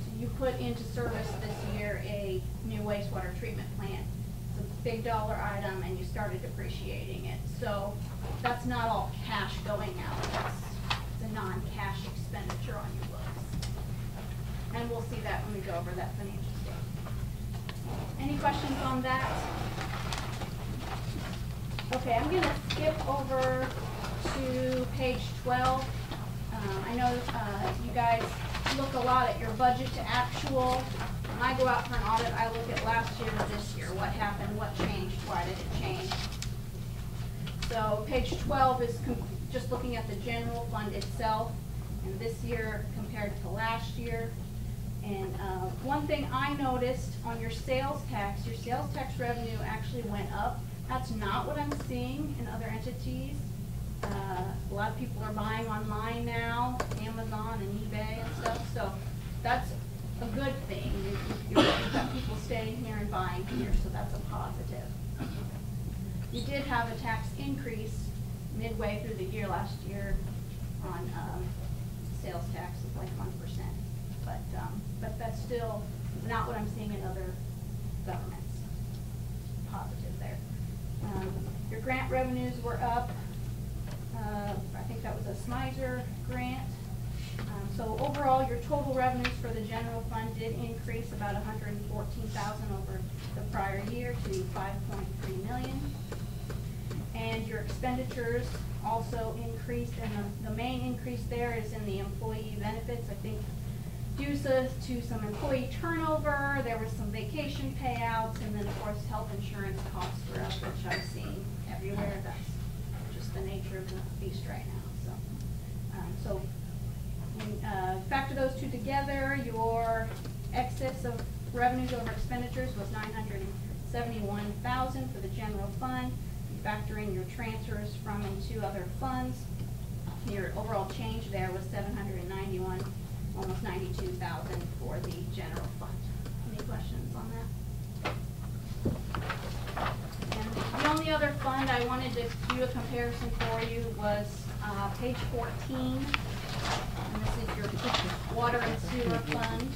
So you put into service this year a new wastewater treatment plant. It's a big dollar item, and you started depreciating it. So that's not all cash going out. It's a non-cash expenditure on your books. And we'll see that when we go over that financial statement. Any questions on that? Okay, I'm going to skip over to page 12. I know you guys look a lot at your budget to actual. When I go out for an audit, I look at last year to this year. What happened? What changed? Why did it change? So page 12 is just looking at the general fund itself, and this year compared to last year. And one thing I noticed on your sales tax revenue actually went up. That's not what I'm seeing in other entities. A lot of people are buying online now, Amazon and eBay and stuff, so that's a good thing. You've got people staying here and buying here, so that's a positive. You did have a tax increase midway through the year last year on sales tax of like 1%, but that's still not what I'm seeing in other governments. Positive there. Your grant revenues were up. I think that was a SMISER grant. So overall, your total revenues for the general fund did increase about 114,000 over the prior year to 5.3 million. And your expenditures also increased, and the main increase there is in the employee benefits. I think due to some employee turnover, there was some vacation payouts, and then of course health insurance costs were up, which I've seen everywhere. That's just the nature of the beast right now. So factor those two together, your excess of revenues over expenditures was 971,000 for the general fund. You factor in your transfers from and to other funds. Your overall change there was 791, almost 92,000 for the general fund. Any questions on that? And the only other fund I wanted to do a comparison for you was page 14. And this is your water and sewer fund.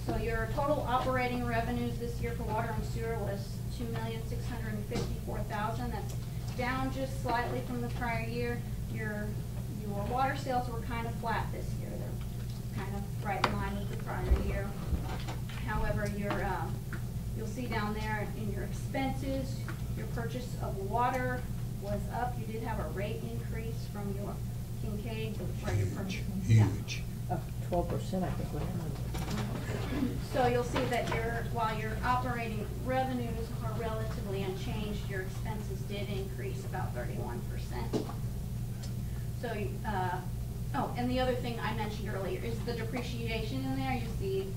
So your total operating revenues this year for water and sewer was $2,654,000. That's down just slightly from the prior year. Your water sales were kind of flat this year. They're kind of right in line with the prior year. However, you'll see down down there in your expenses, your purchase of water was up. You did have a rate increase from your Kincaid, where your purchase. Huge. 12%, I think. So you'll see that while your operating revenues are relatively unchanged, your expenses did increase about 31%. So, oh, and the other thing I mentioned earlier is the depreciation in there. You see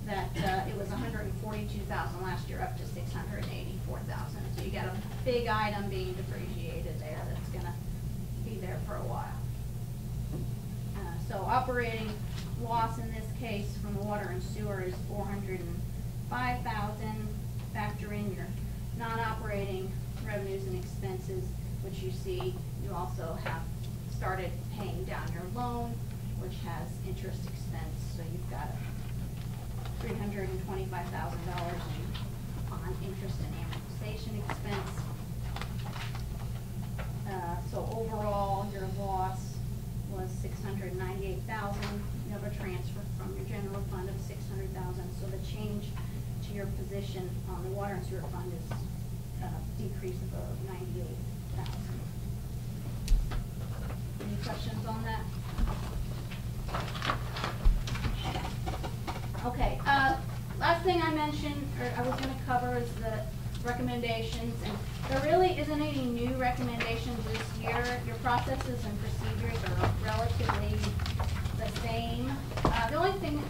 that it was 142,000 last year, up to 684,000. So you got a big item being depreciated there that's going to be there for a while. So operating loss in this case from water and sewer is 405,000. Factor in your non-operating revenues and expenses, which you see you also have started paying down your loan, which has interest expense. So you've got $325,000 on interest and amortization expense. So overall, your loss was $698,000. You have a transfer from your general fund of $600,000. So the change to your position on the water and sewer fund is a decrease of $98,000. Any questions on that? Okay. Last thing I mentioned, or I was going to cover, is the recommendations, and there really isn't any new recommendations this year. Your processes and procedures are relatively the same. The only thing,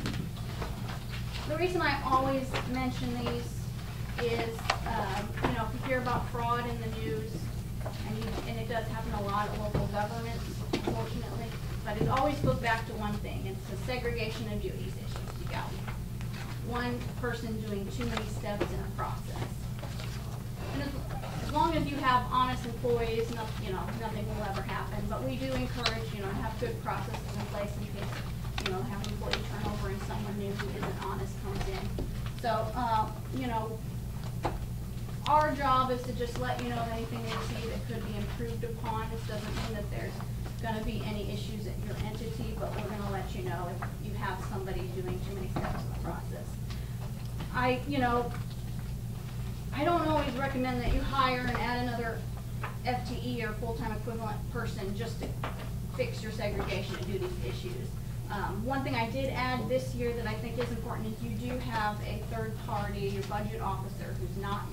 the reason I always mention these is, you know, if you hear about fraud in the news, and it does happen a lot at local governments, unfortunately, but it always goes back to one thing. It's the segregation of duties issues. You got one person doing too many steps in a process. And as long as you have honest employees, you know, nothing will ever happen. But we do encourage, you know, to have good processes in place in case, you know, have employee turnover and someone new who isn't honest comes in. So, you know, our job is to just let you know of anything we see that could be improved upon. This doesn't mean that there's going to be any issues at your entity, but we're going to let you know if you have somebody doing too many steps in the process. You know, I don't always recommend that you hire and add another FTE or full-time equivalent person just to fix your segregation of duties issues. One thing I did add this year that I think is important is you do have a third party, your budget officer, who's not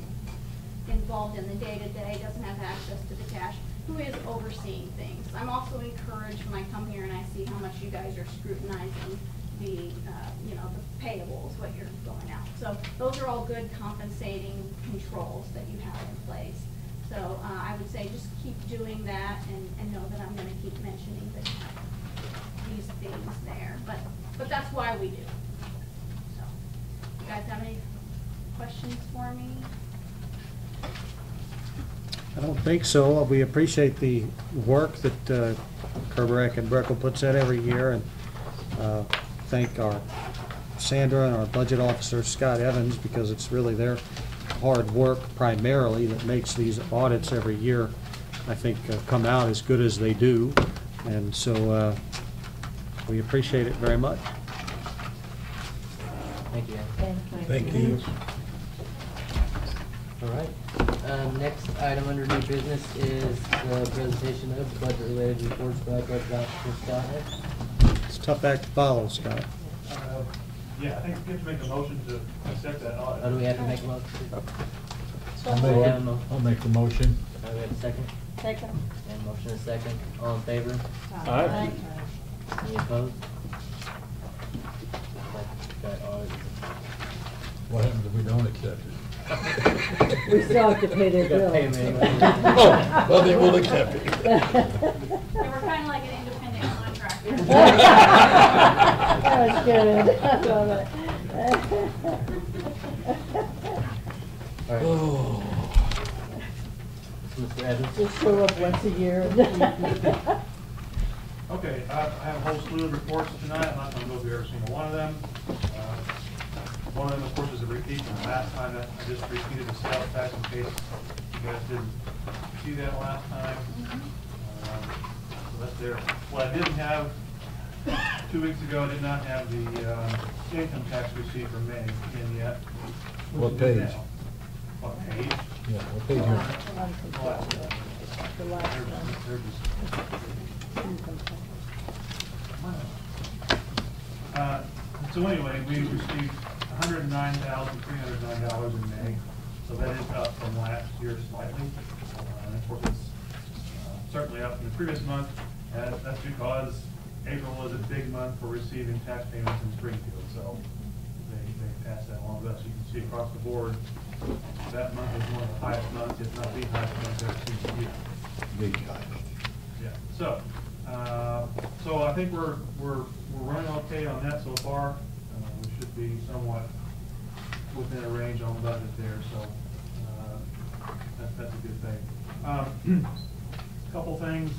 involved in the day-to-day, doesn't have access to the cash, who is overseeing things. I'm also encouraged when I come here and I see how much you guys are scrutinizing the, you know, the payables, what you're going out. So those are all good compensating controls that you have in place. So I would say just keep doing that and know that I'm going to keep mentioning that these things there. But that's why we do. So you guys have any questions for me? I don't think so. We appreciate the work that Kerber and Breckle puts in every year, and thank our Sandra and our budget officer Scott Evans, because it's really their hard work primarily that makes these audits every year, I think, come out as good as they do. And so we appreciate it very much. Thank you. Thank you. All right. Next item under new business is the presentation of budget-related reports by Budget Officer Scott. It's a tough act to follow, Scott. Yeah, I think we have to make a motion to accept that audit. Oh, do we have to make a motion? I'll make the motion. Do we have a second? Second. And motion is second. All in favor? Aye. Any opposed? That audit. What happens if we don't accept it? We still have to pay their Gotta bill. pay 'em anyway. Oh, well, then we'll accept it. They were kind of like an independent contractor. That was good. I love it. All right. Oh. Mr. Evans. Just show up once a year. Okay, I have a whole slew of reports tonight. I'm not going to go through every single one of them. One of them, of course, is a repeat from last time. That I just repeated the sales tax in case you guys didn't see that last time. So that's there. What I didn't have 2 weeks ago, I did not have the income tax receipt for May in yet. What which is page? now. what page? Yeah, what page are The last one. They're just- So anyway, we received $109,309 in May, so that is up from last year slightly. And of course, it's certainly up from the previous month, and that's because April was a big month for receiving tax payments in Springfield, so they passed that along to us. You can see across the board, that month is one of the highest months, if not the highest month ever seen in a year. big guys? Yeah, so I think we're running okay on that so far. We should be somewhat within a range on budget there, so that's a good thing. Couple things.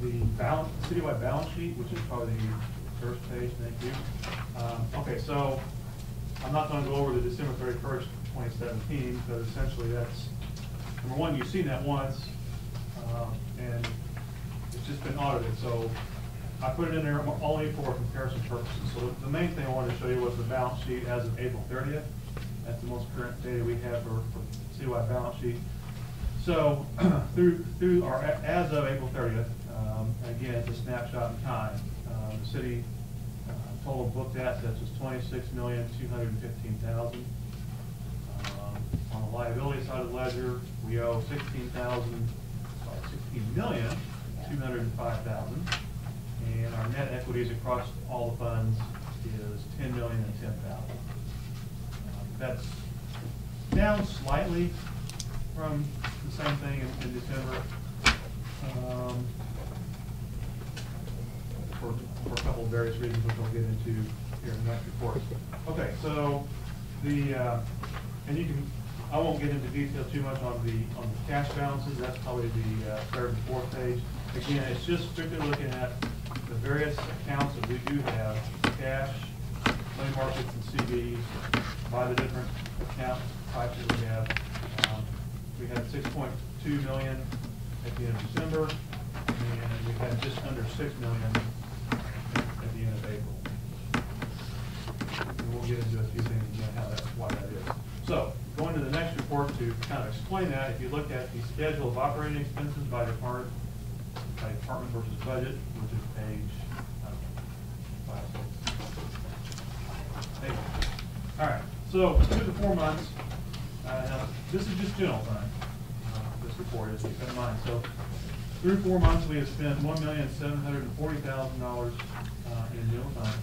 The citywide balance sheet, which is probably the first page, thank you. Okay, so I'm not going to go over the December 31st, 2017, because essentially that's, number one, you've seen that once, and it's just been audited, so I put it in there only for comparison purposes. So the main thing I wanted to show you was the balance sheet as of April 30th. That's the most current data we have for citywide balance sheet. So through our, as of April 30th, again, it's a snapshot in time. The city total booked assets was $26,215,000. On the liability side of the ledger, we owe $16,205,000, and our net equities across all the funds is $10,010,000. That's down slightly from the same thing in December, for a couple of various reasons, which I'll get into here in the next report. Okay, so and you can, I won't get into detail too much on the cash balances. That's probably the third and fourth page. Again, it's just strictly looking at the various accounts that we do have: cash, money markets, and CDs by the different account types that we have. We had $6.2 million at the end of December, and we had just under $6 million at the end of April. And we'll get into a few things about why that is. So, going to the next report to kind of explain that, if you look at the schedule of operating expenses by department versus budget, which is page 5. All right, so through the 4 months, now this is just general fund. This report is, keep in mind. So through 4 months, we have spent $1,740,000 in general fund.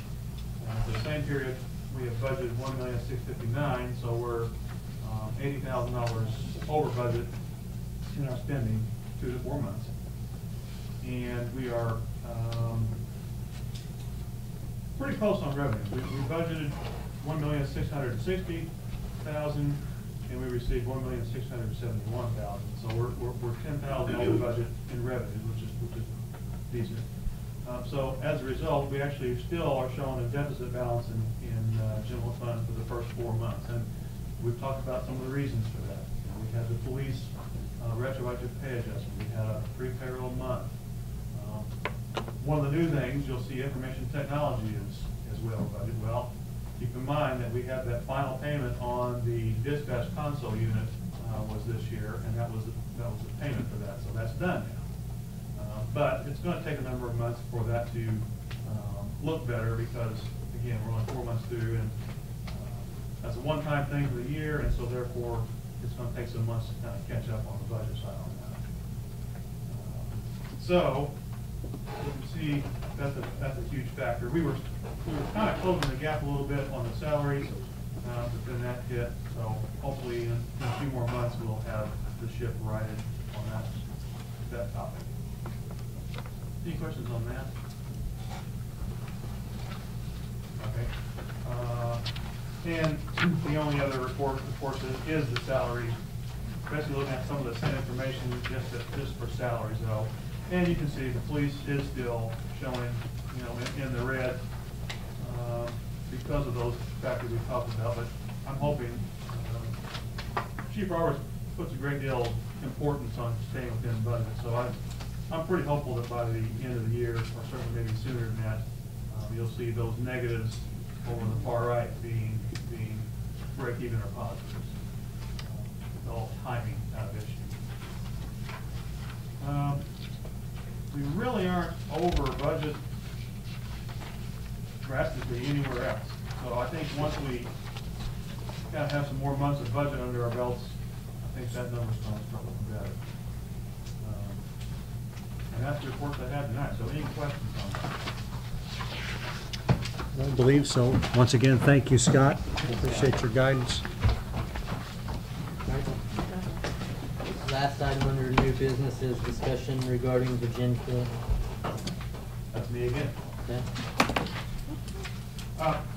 For the same period, we have budgeted $1,659,000, so we're $80,000 over budget in our spending through the 4 months. And we are pretty close on revenue. We budgeted $1,660,000, and we received $1,671,000. So we're $10,000 over budget in revenue, which is decent. So as a result, we actually still are showing a deficit balance in general fund for the first 4 months, and we've talked about some of the reasons for that. We had the police retroactive pay adjustment. We had a pre-payroll month. One of the new things, you'll see information technology is well budgeted. Well, keep in mind that we had that final payment on the dispatch console unit was this year, and that was the payment for that. So that's done now. But it's going to take a number of months for that to look better because, again, we're only 4 months through, and that's a one-time thing for the year, and so therefore it's going to take some months to kind of catch up on the budget side on that. So you can see that's a huge factor. We were kind of closing the gap a little bit on the salaries, but then that hit. So hopefully in a few more months we'll have the ship righted on that topic. Any questions on that? Okay. And the only other report, of course, is the salary. Especially looking at some of the same information just for salaries, though. And you can see the police is still showing, in the red because of those factors we talked about. But I'm hoping Chief Roberts puts a great deal of importance on staying within budget. So I'm pretty hopeful that by the end of the year, or certainly maybe sooner than that, you'll see those negatives over the far right being break even or positive. It's all timing kind of issue. We really aren't over budget drastically anywhere else. So I think once we kind of have some more months of budget under our belts, I think that number's going to start looking better. And that's the report I had tonight. So any questions on that? I believe so. Once again, thank you, Scott. Appreciate your guidance. Last item under new business is discussion regarding Virginia. That's me again. Okay.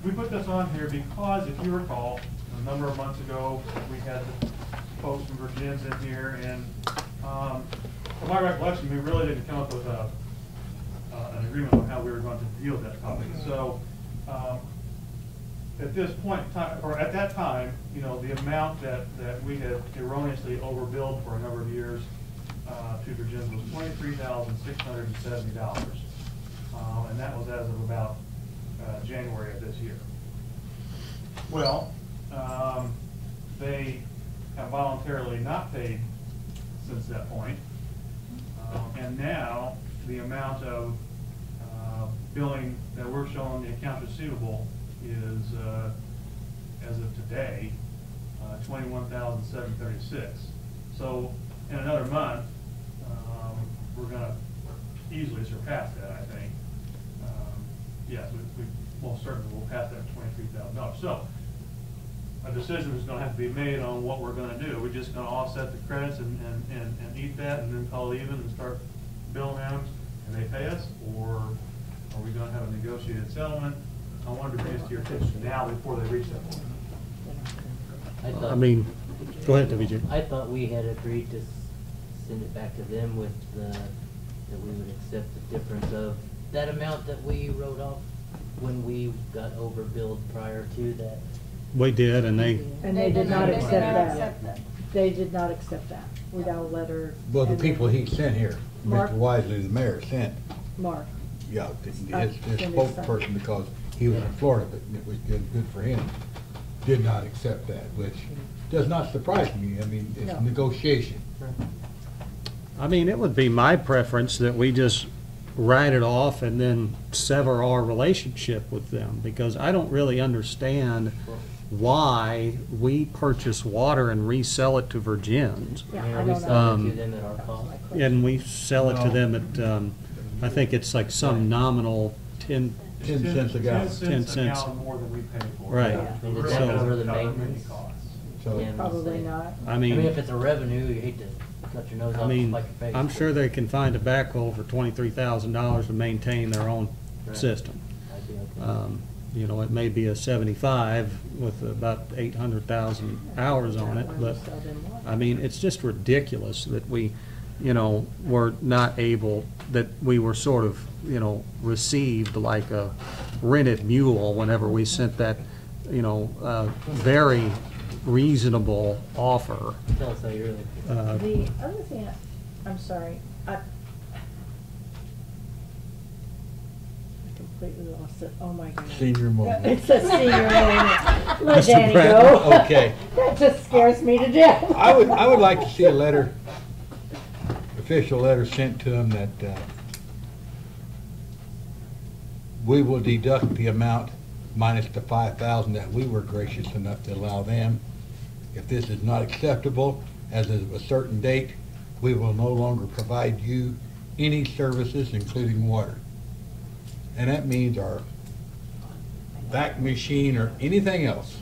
We put this on here because, if you recall, a number of months ago, we had the folks from Virginia's in here, and from my recollection, we really didn't come up with an agreement on how we were going to deal with that topic. So at this point in time, or at that time, you know, the amount that we had erroneously overbilled for a number of years to Virginia was $23,670. And that was as of about January of this year. Well, they have voluntarily not paid since that point. And now the amount of billing that we're showing the accounts receivable is, as of today, $21,736. So in another month, we're going to easily surpass that, I think. Yes, we most certainly will pass that $23,000. So a decision is going to have to be made on what we're going to do. We're just going to offset the credits and eat that and then call it even and start billing them and they pay us, or are we going to have a negotiated settlement? I wanted to bring this to your attention now before they reach that point. I mean, go ahead, WJ. I thought we had agreed to send it back to them with that we would accept the difference of that amount that we wrote off when we got overbilled prior to that. We did, and they did not accept that. They did not accept that without a letter. Well, the people he sent here, Mark. Mr. Wisely, the mayor, sent, Mark. yeah, his spokesperson, because he was in Florida, but it was good for him, did not accept that, which does not surprise me. I mean, it's No. negotiation. I mean, it would be my preference that we just write it off and then sever our relationship with them, because I don't really understand why we purchase water and resell it to Virgins. Yeah, Yeah, I we don't sell know. it to them at our cost. And we sell it to them at, I think it's like some nominal 10 10 cents a gallon. 10 cents a 10 cents. gallon more than we pay for. Right. Yeah. And does We're that not cover the gonna cover maintenance? any costs. So, Yeah. Probably not. I I mean, mean, if it's a revenue, you hate to cut your nose off like your face. I'm sure they can find a backhoe for $23,000 to maintain their own Right. system. I'd be okay. You know, it may be a 75 with about 800,000 hours on it, but, I mean, it's just ridiculous that we, you know, were not able, that we were sort of, you know, received like a rented mule whenever we sent that, you know, very reasonable offer. Tell us how you really feel. The other thing, I'm sorry, I completely lost it. Oh my God. senior moment. It's a senior moment. Let Mr. Danny Pratt, go. okay. That just scares me to death. I would like to see a letter, official letter sent to them that we will deduct the amount minus the 5,000 that we were gracious enough to allow them. If this is not acceptable, as of a certain date, we will no longer provide you any services, including water. And that means our vac machine or anything else.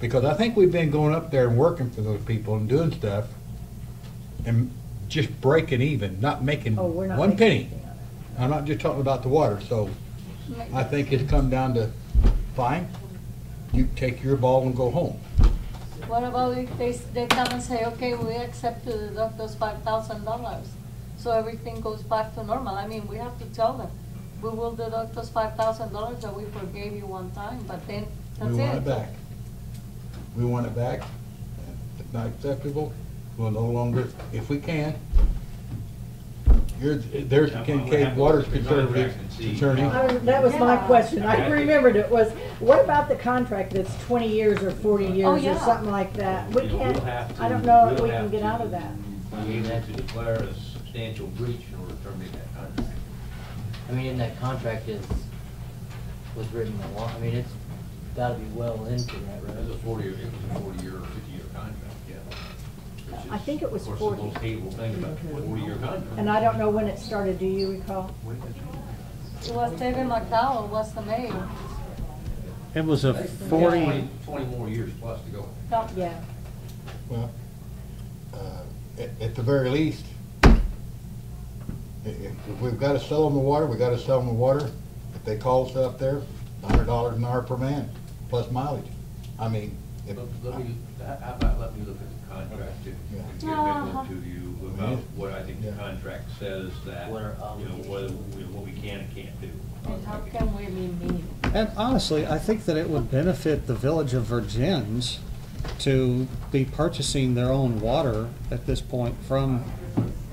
Because I think we've been going up there and working for those people and doing stuff and just breaking even, not making Oh, we're not one making penny. anything on it. I'm not just talking about the water, so I think it's come down to, fine, you take your ball and go home. What about if they come and say, okay, we accept to deduct those $5,000, so everything goes back to normal? I mean, we have to tell them, we will deduct those $5,000 that we forgave you one time, but then that's We it. want it back. We want it back. If it's not acceptable, we'll no longer, if we can, there's the Kincaid Water's conservative attorney. That was my question. I remembered it was, what about the contract that's 20 years or 40 years or yeah. something like that? We We'll can't, have to- I don't know if we'll we can have get to- out of that. We have to declare a substantial breach in order to terminate that contract. I mean, and that contract was written a lot, I mean, it's gotta be well into that, It was right? a 40-year, it was a 40-year or 50-year contract, yeah. Which I is, think it was of 40. course, the most hateable thing about a 40-year contract. And I don't know when it started, do you recall? It was David McDowell was the mayor. It was a We got 40, 20 more years plus to go. Yeah. Well, at the very least, if we've got to sell them the water, we got to sell them the water. If they call us up there, $100 an hour per man, plus mileage. I mean, if, How about let me look at the contract too? Yeah. And give input to you about what I think the Yeah. contract says that, What our what we can and can't do. And how can we be mean? and honestly, I think that it would benefit the village of Virgins to be purchasing their own water at this point from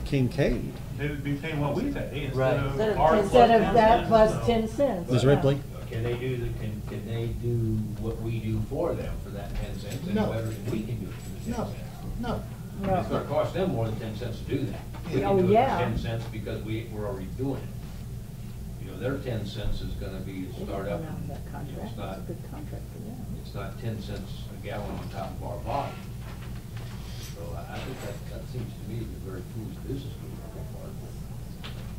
Kincaid. They would be paying what we pay Right. instead of our Instead plus of 10 that cents, plus so. 10 cents. Ms. yeah. Ripley? Can they do can they do what we do for them for that 10 cents? Any No. better than we can do it for the 10 no, cents? no. It's gonna cost them more than 10 cents to do that. We Oh, can do it yeah. for 10 cents because we're already doing it. You know, their 10 cents is gonna be to start up. That and, you know, contract, It's not, it's a good contract for them. it's not 10 cents a gallon on top of our bottom. So I think that seems to me to be a very foolish business move on their part.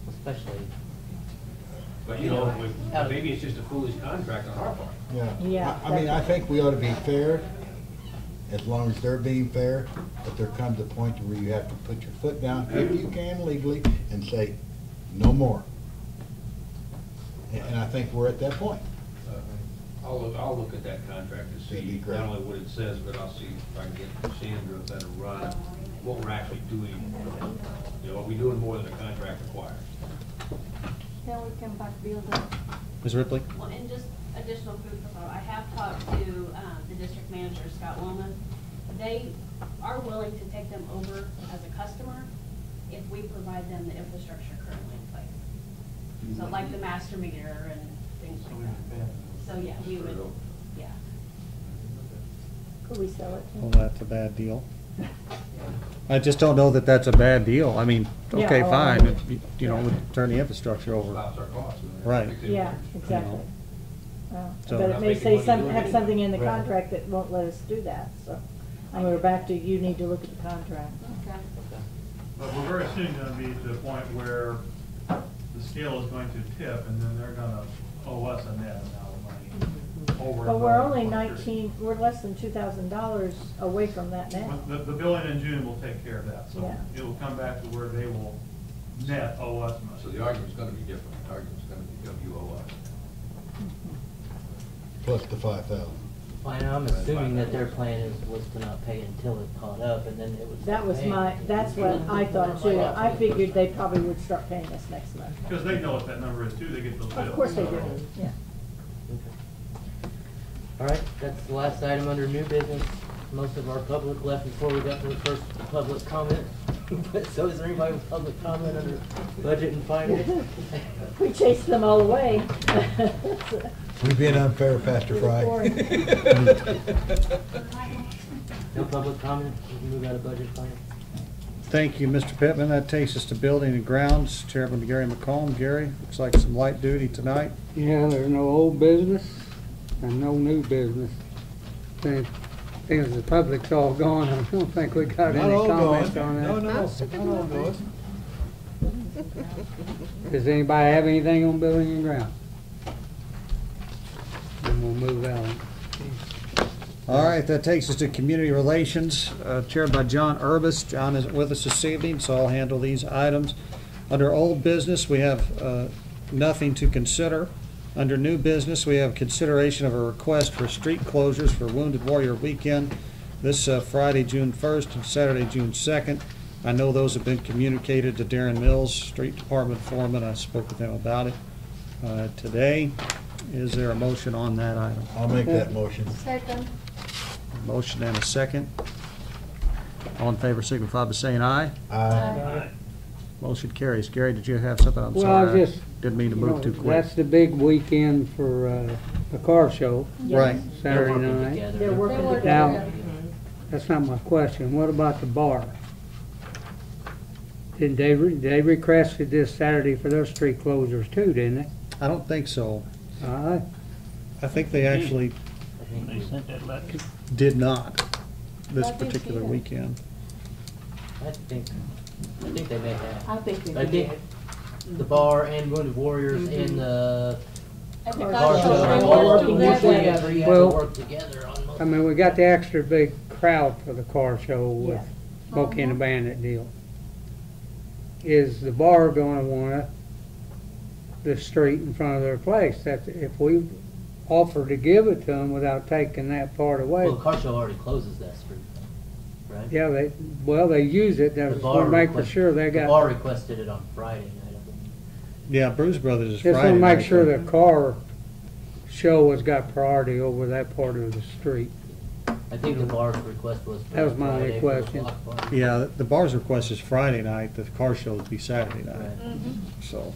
Especially, But, you know, maybe it's just a foolish contract on our part. Yeah. Yeah, I mean, I think we ought to be fair, as long as they're being fair, but there comes a point where you have to put your foot down, if you can legally, and say, no more. And I think we're at that point. I'll look at that contract and That'd be see great. not only what it says, but I'll see if I can get Sandra a better run, what we're actually doing. You know, are we doing more than the contract requires? Then we can back bill them. Ms. Ripley? Well, and just additional food for thought, I have talked to the district manager, Scott Woolman. They are willing to take them over as a customer if we provide them the infrastructure currently in place. So like the master meter and things So like we that. would pay them. So, yeah, we would, yeah. Could we sell it? Well, that's a bad deal. I just don't know that that's a bad deal. I mean, Yeah, okay, well, fine, you know, yeah. we turn the infrastructure over. Stops our costs. Right. Yeah, exactly. Well, So- But it may Making say money doing have it. something in the Right. contract that won't let us do that, so. And we're back to, you need to look at the contract. Okay. But we're very soon gonna be to the point where the scale is going to tip, and then they're gonna owe us a net amount of money over. But and we're above only what they're- 19, we're less than $2,000 away from that now. The billing in June will take care of that, so Yeah. it will come back to where they will net owe us So money. the argument's gonna be different. The argument's gonna become you owe us. Plus the 5,000. and I'm assuming that their plan was to not pay until it caught up, and then it would. That was that's what I thought too. I figured they probably would start paying us next month. Because they know what that number is too, they get those bills. Of course they do, so- yeah. All right, that's the last item under new business. Most of our public left before we got to the first public comment. So is there anybody with public comment under budget and finance? We chased them all away. We've been unfair, Pastor Fry. No public comment? We can move out of budget and finance. Thank you, Mr. Pittman. That takes us to Building and Grounds. Chairman Gary McComb. Gary, looks like some light duty tonight. Yeah, there's no old business and no new business. Since the public's all gone, I don't think we got Not any all comments gone. on that. No, not all gone. Does anybody have anything on Building and Grounds? Then we'll move on. All right, that takes us to Community Relations, chaired by John Urbis. John isn't with us this evening, so I'll handle these items. Under old business, we have nothing to consider. Under new business, we have consideration of a request for street closures for Wounded Warrior Weekend this Friday, June 1st and Saturday, June 2nd. I know those have been communicated to Darren Mills, Street Department Foreman. I spoke with him about it today. Is there a motion on that item? I'll make that motion. Second. Motion and a second. All in favor signify by saying aye. Aye. Motion carries. Gary, did you have something? I'm Well, I was sorry. just. Didn't mean to you move know, too quick. That's the big weekend for, the car show. Right. They're Saturday working night. together. They're working They work together. Now, that's not my question. What about the bar? Did they requested this Saturday for their street closures too, didn't they? I don't think so. Uh, I think they actually I think we- did not this I didn't see particular that. weekend. I think they may have. I think they I did. think the bar and Wounded Warriors and the And the Car car car show, show, they they all work work together. together, you have to Well, work together on most. I mean, we got the extra big crowd for the car show with Yeah. Smokey and the Bandit deal. Is the bar gonna want the street in front of their place? That's, if we offer to give it to them without taking that part away. Well, the car show already closes that street, though, right? Yeah, they use it, they The just bar wanna make for request- sure they The bar got, requested it on Friday night, I believe. Yeah, Bruce Brothers is just Friday wanna make night, sure though. the car show has got priority over that part of the street. I think the bar's request was for That was my only Friday for the question. block party. Yeah, the bar's request is Friday night, the car show would be Saturday night, Right. so.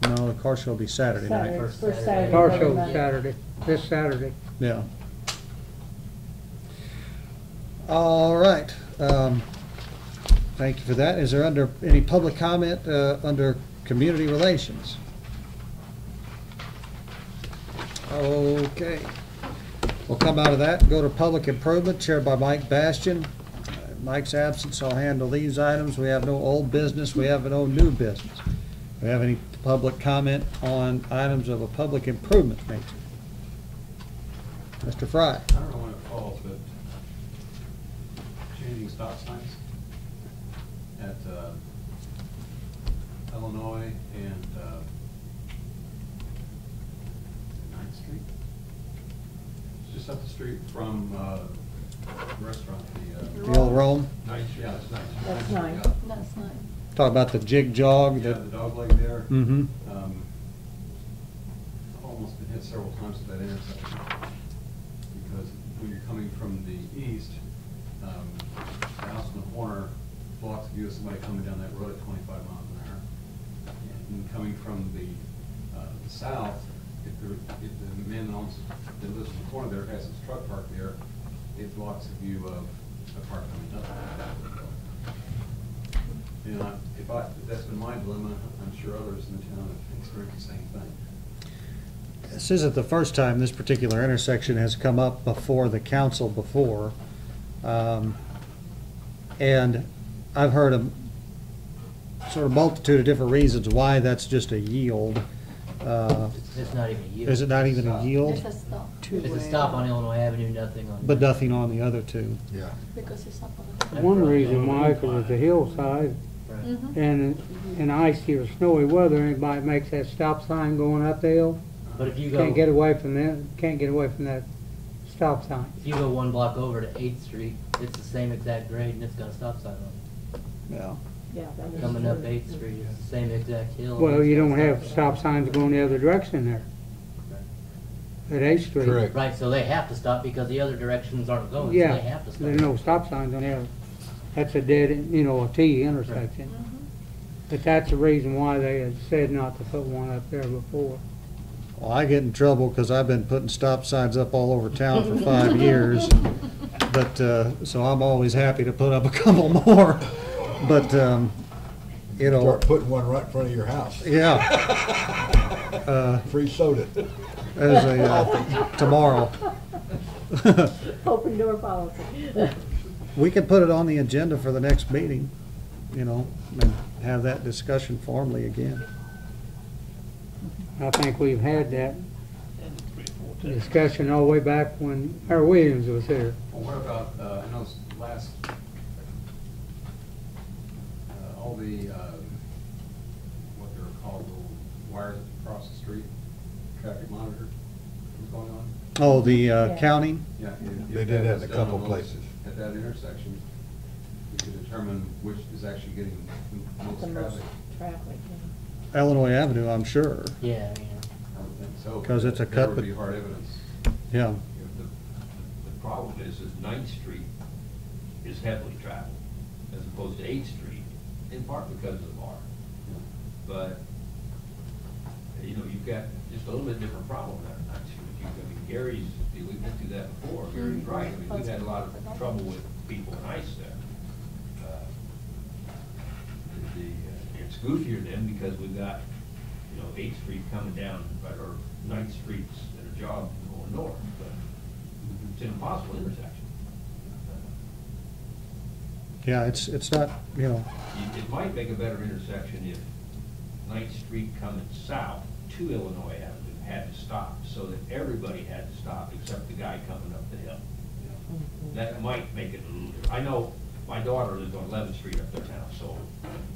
No, the car show will be Saturday night. Saturday, First first Saturday. Saturday. Car of show the month. Saturday, this Saturday. Yeah. All right. Thank you for that. Is there any public comment under community relations? Okay. We'll come out of that and go to public improvement, chaired by Mike Bastian. Mike's absent, so I'll handle these items. We have no old business, we have no new business. Do we have any public comment on items of a public improvement nature? Mr. Fry? I don't know when it falls, but changing stop signs at Illinois and 9th Street. It's just up the street from the restaurant, The old Rome? Yeah, it's 9th. That's Street, nine. yeah. That's nice. Talk about the jig jog Yeah, that, the dog leg there. mm-hmm. I've almost been hit several times at that intersection. Because when you're coming from the east, the house in the corner blocks the view of somebody coming down that road at 25 miles an hour. And coming from the south, if the man that lives in the corner there has his truck parked there, it blocks the view of a car coming up. You know, if that's been my dilemma, I'm sure others in the town have experienced the same thing. This isn't the first time this particular intersection has come up before the council before. And I've heard a sort of multitude of different reasons why that's just a yield. It's not even a yield. Is it not even a yield? It's a stop, It's a stop on Illinois Avenue, nothing on. But nothing on the other two. Yeah. because it's up on the. One reason why, 'cause it's a hillside, Right. Mhm. and in icy or snowy weather, anybody makes that stop sign going up the hill, But if you can't get go, away from that stop sign. if you go one block over to 8th Street, it's the same exact grade and it's got a stop sign on Yeah. Yeah, that it. is Coming up true. 8th Street, it's the same exact hill. and Well, it's you got a don't have stop signs going the other direction there, at 8th Street. Correct. Right, so they have to stop because the other directions aren't going, so Yeah, they have to stop. there's no stop signs on there. That's a dead, a T intersection. But that's the reason why they had said not to put one up there before. Well, I get in trouble because I've been putting stop signs up all over town for 5 years. But, so I'm always happy to put up a couple more. But, Start putting one right in front of your house. yeah. Free soda. As a, tomorrow. Open door policy. We could put it on the agenda for the next meeting, and have that discussion formally again. I think we've had that discussion all the way back when Earl Williams was here. Well, what about, I know last, all the, what they were called, the wires across the street, traffic monitor was going on? Oh, the Yeah. counting? Yeah. They did that in a couple places. At that intersection, you could determine which is actually getting most The most traffic. traffic, Illinois Avenue, I'm sure. Yeah, I would think so. 'Cause it's a That cut, would but- be hard evidence. Yeah. The problem is that 9th Street is heavily traveled. as opposed to 8th Street, in part because of the bar. But, you know, you've got just a little bit different problem there. I mean, Gary's, we've been through that before. Gary's right. I mean, we've had a lot of trouble with people in ICE there. It's goofier then because we've got, you know, 8th Street coming down, or 9th Street's at a job going north, but it's an impossible intersection. Yeah, it's not, you know, It might make a better intersection if 9th Street coming south to Illinois Avenue had to stop, so that everybody had to stop except the guy coming up the hill. That might make it a little, I know my daughter lives on 11th Street up there now, so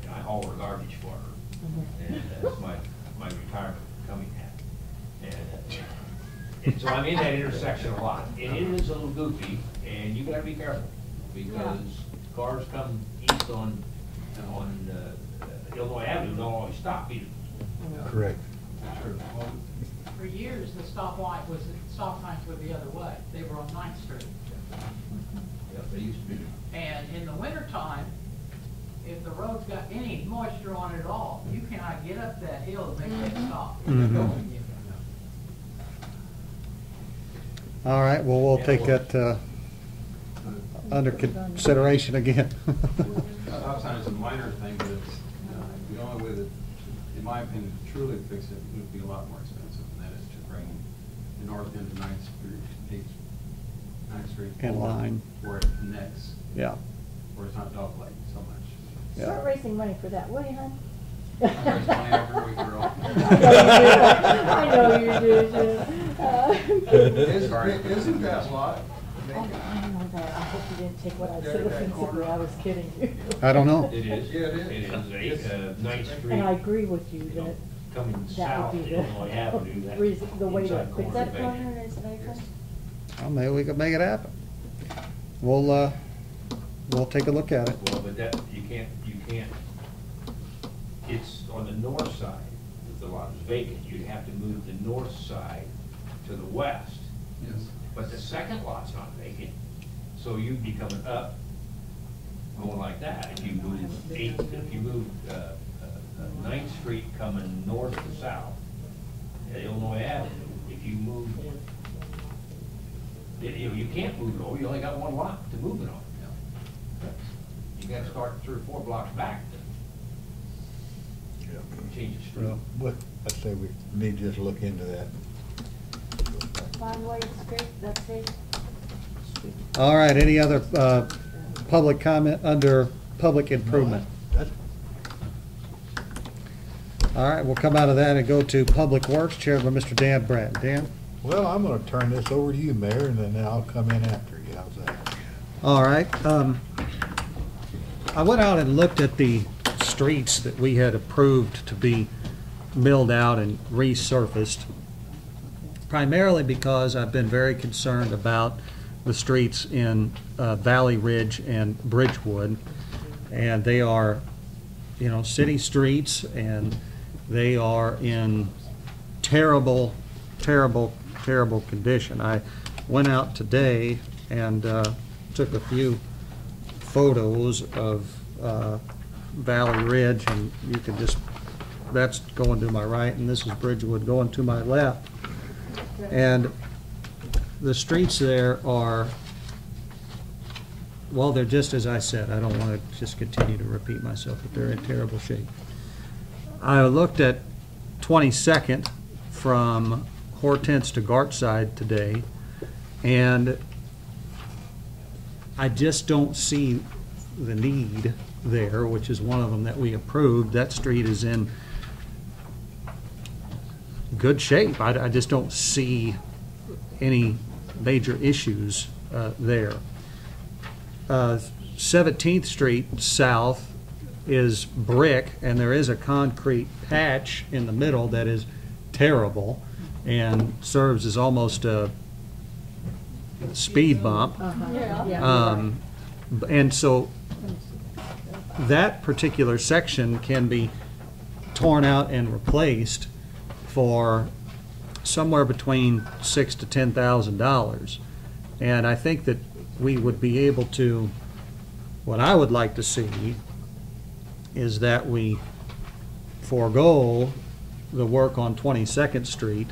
I haul her garbage for her. And that's my retirement coming at. And so I'm in that intersection a lot. And it is a little goofy, and you gotta be careful, because cars come east on Illinois Avenue don't always stop either. Correct. For years, the stop signs were the other way. They were on 9th Street. Yeah, they used to be. And in the wintertime, if the road's got any moisture on it at all, you cannot get up that hill and make that stop. all right, well, we'll take that under consideration again. Stop sign is a minor thing, but it's, the only way that, in my opinion, to truly fix it would be a lot more expensive, and that is to bring the north end of 9th Street, 9th Street In line. where it connects. Yeah. Where it's not dog light so much. Start raising money for that, will you, hon? I raise money every week, girl. I know you do, Jim. Isn't that lot? I know that. I hope you didn't take what I said offensively. I was kidding you. I don't know. It is. Yeah, it It is. 9th Street. And I agree with you that Coming that south would to be Illinois Avenue, the that reason, the way to inside fix corner that. of Corner is vacant. Well, maybe we could make it happen. We'll take a look at it. Well, but that, you can't, it's on the north side, if the lot is vacant, you'd have to move the north side to the west. Yes. But the second lot's not vacant, so you'd be coming up, going like that. If you move 9th Street coming north to south at Illinois Avenue, if you move, you can't move it over, you only got one lot to move it on. You gotta start 3 or 4 blocks back to change the street. Well, let's say we need to just look into that. Find White Street, that's it. All right, any other public comment under public improvement? All right, we'll come out of that and go to Public Works, chaired by Mr. Dan Brandt. Dan? Well, I'm gonna turn this over to you, Mayor, and then I'll come in after you. How's that? All right. I went out and looked at the streets that we had approved to be milled out and resurfaced, primarily because I've been very concerned about the streets in Valley Ridge and Bridgewood. And they are, you know, city streets, and they are in terrible, terrible, terrible condition. I went out today and took a few photos of Valley Ridge, and you can just, that's going to my right, and this is Bridgewood going to my left. And the streets there are, well, they're just as I said. I don't want to just continue to repeat myself, but they're in terrible shape. I looked at 22nd from Hortense to Gartside today, and I just don't see the need there, which is one of them that we approved. That street is in good shape. I just don't see any major issues there. 17th Street South is brick, and there is a concrete patch in the middle that is terrible and serves as almost a speed bump. And so that particular section can be torn out and replaced for somewhere between $6,000 to $10,000. And I think that we would be able to What I would like to see is that we forego the work on 22nd Street,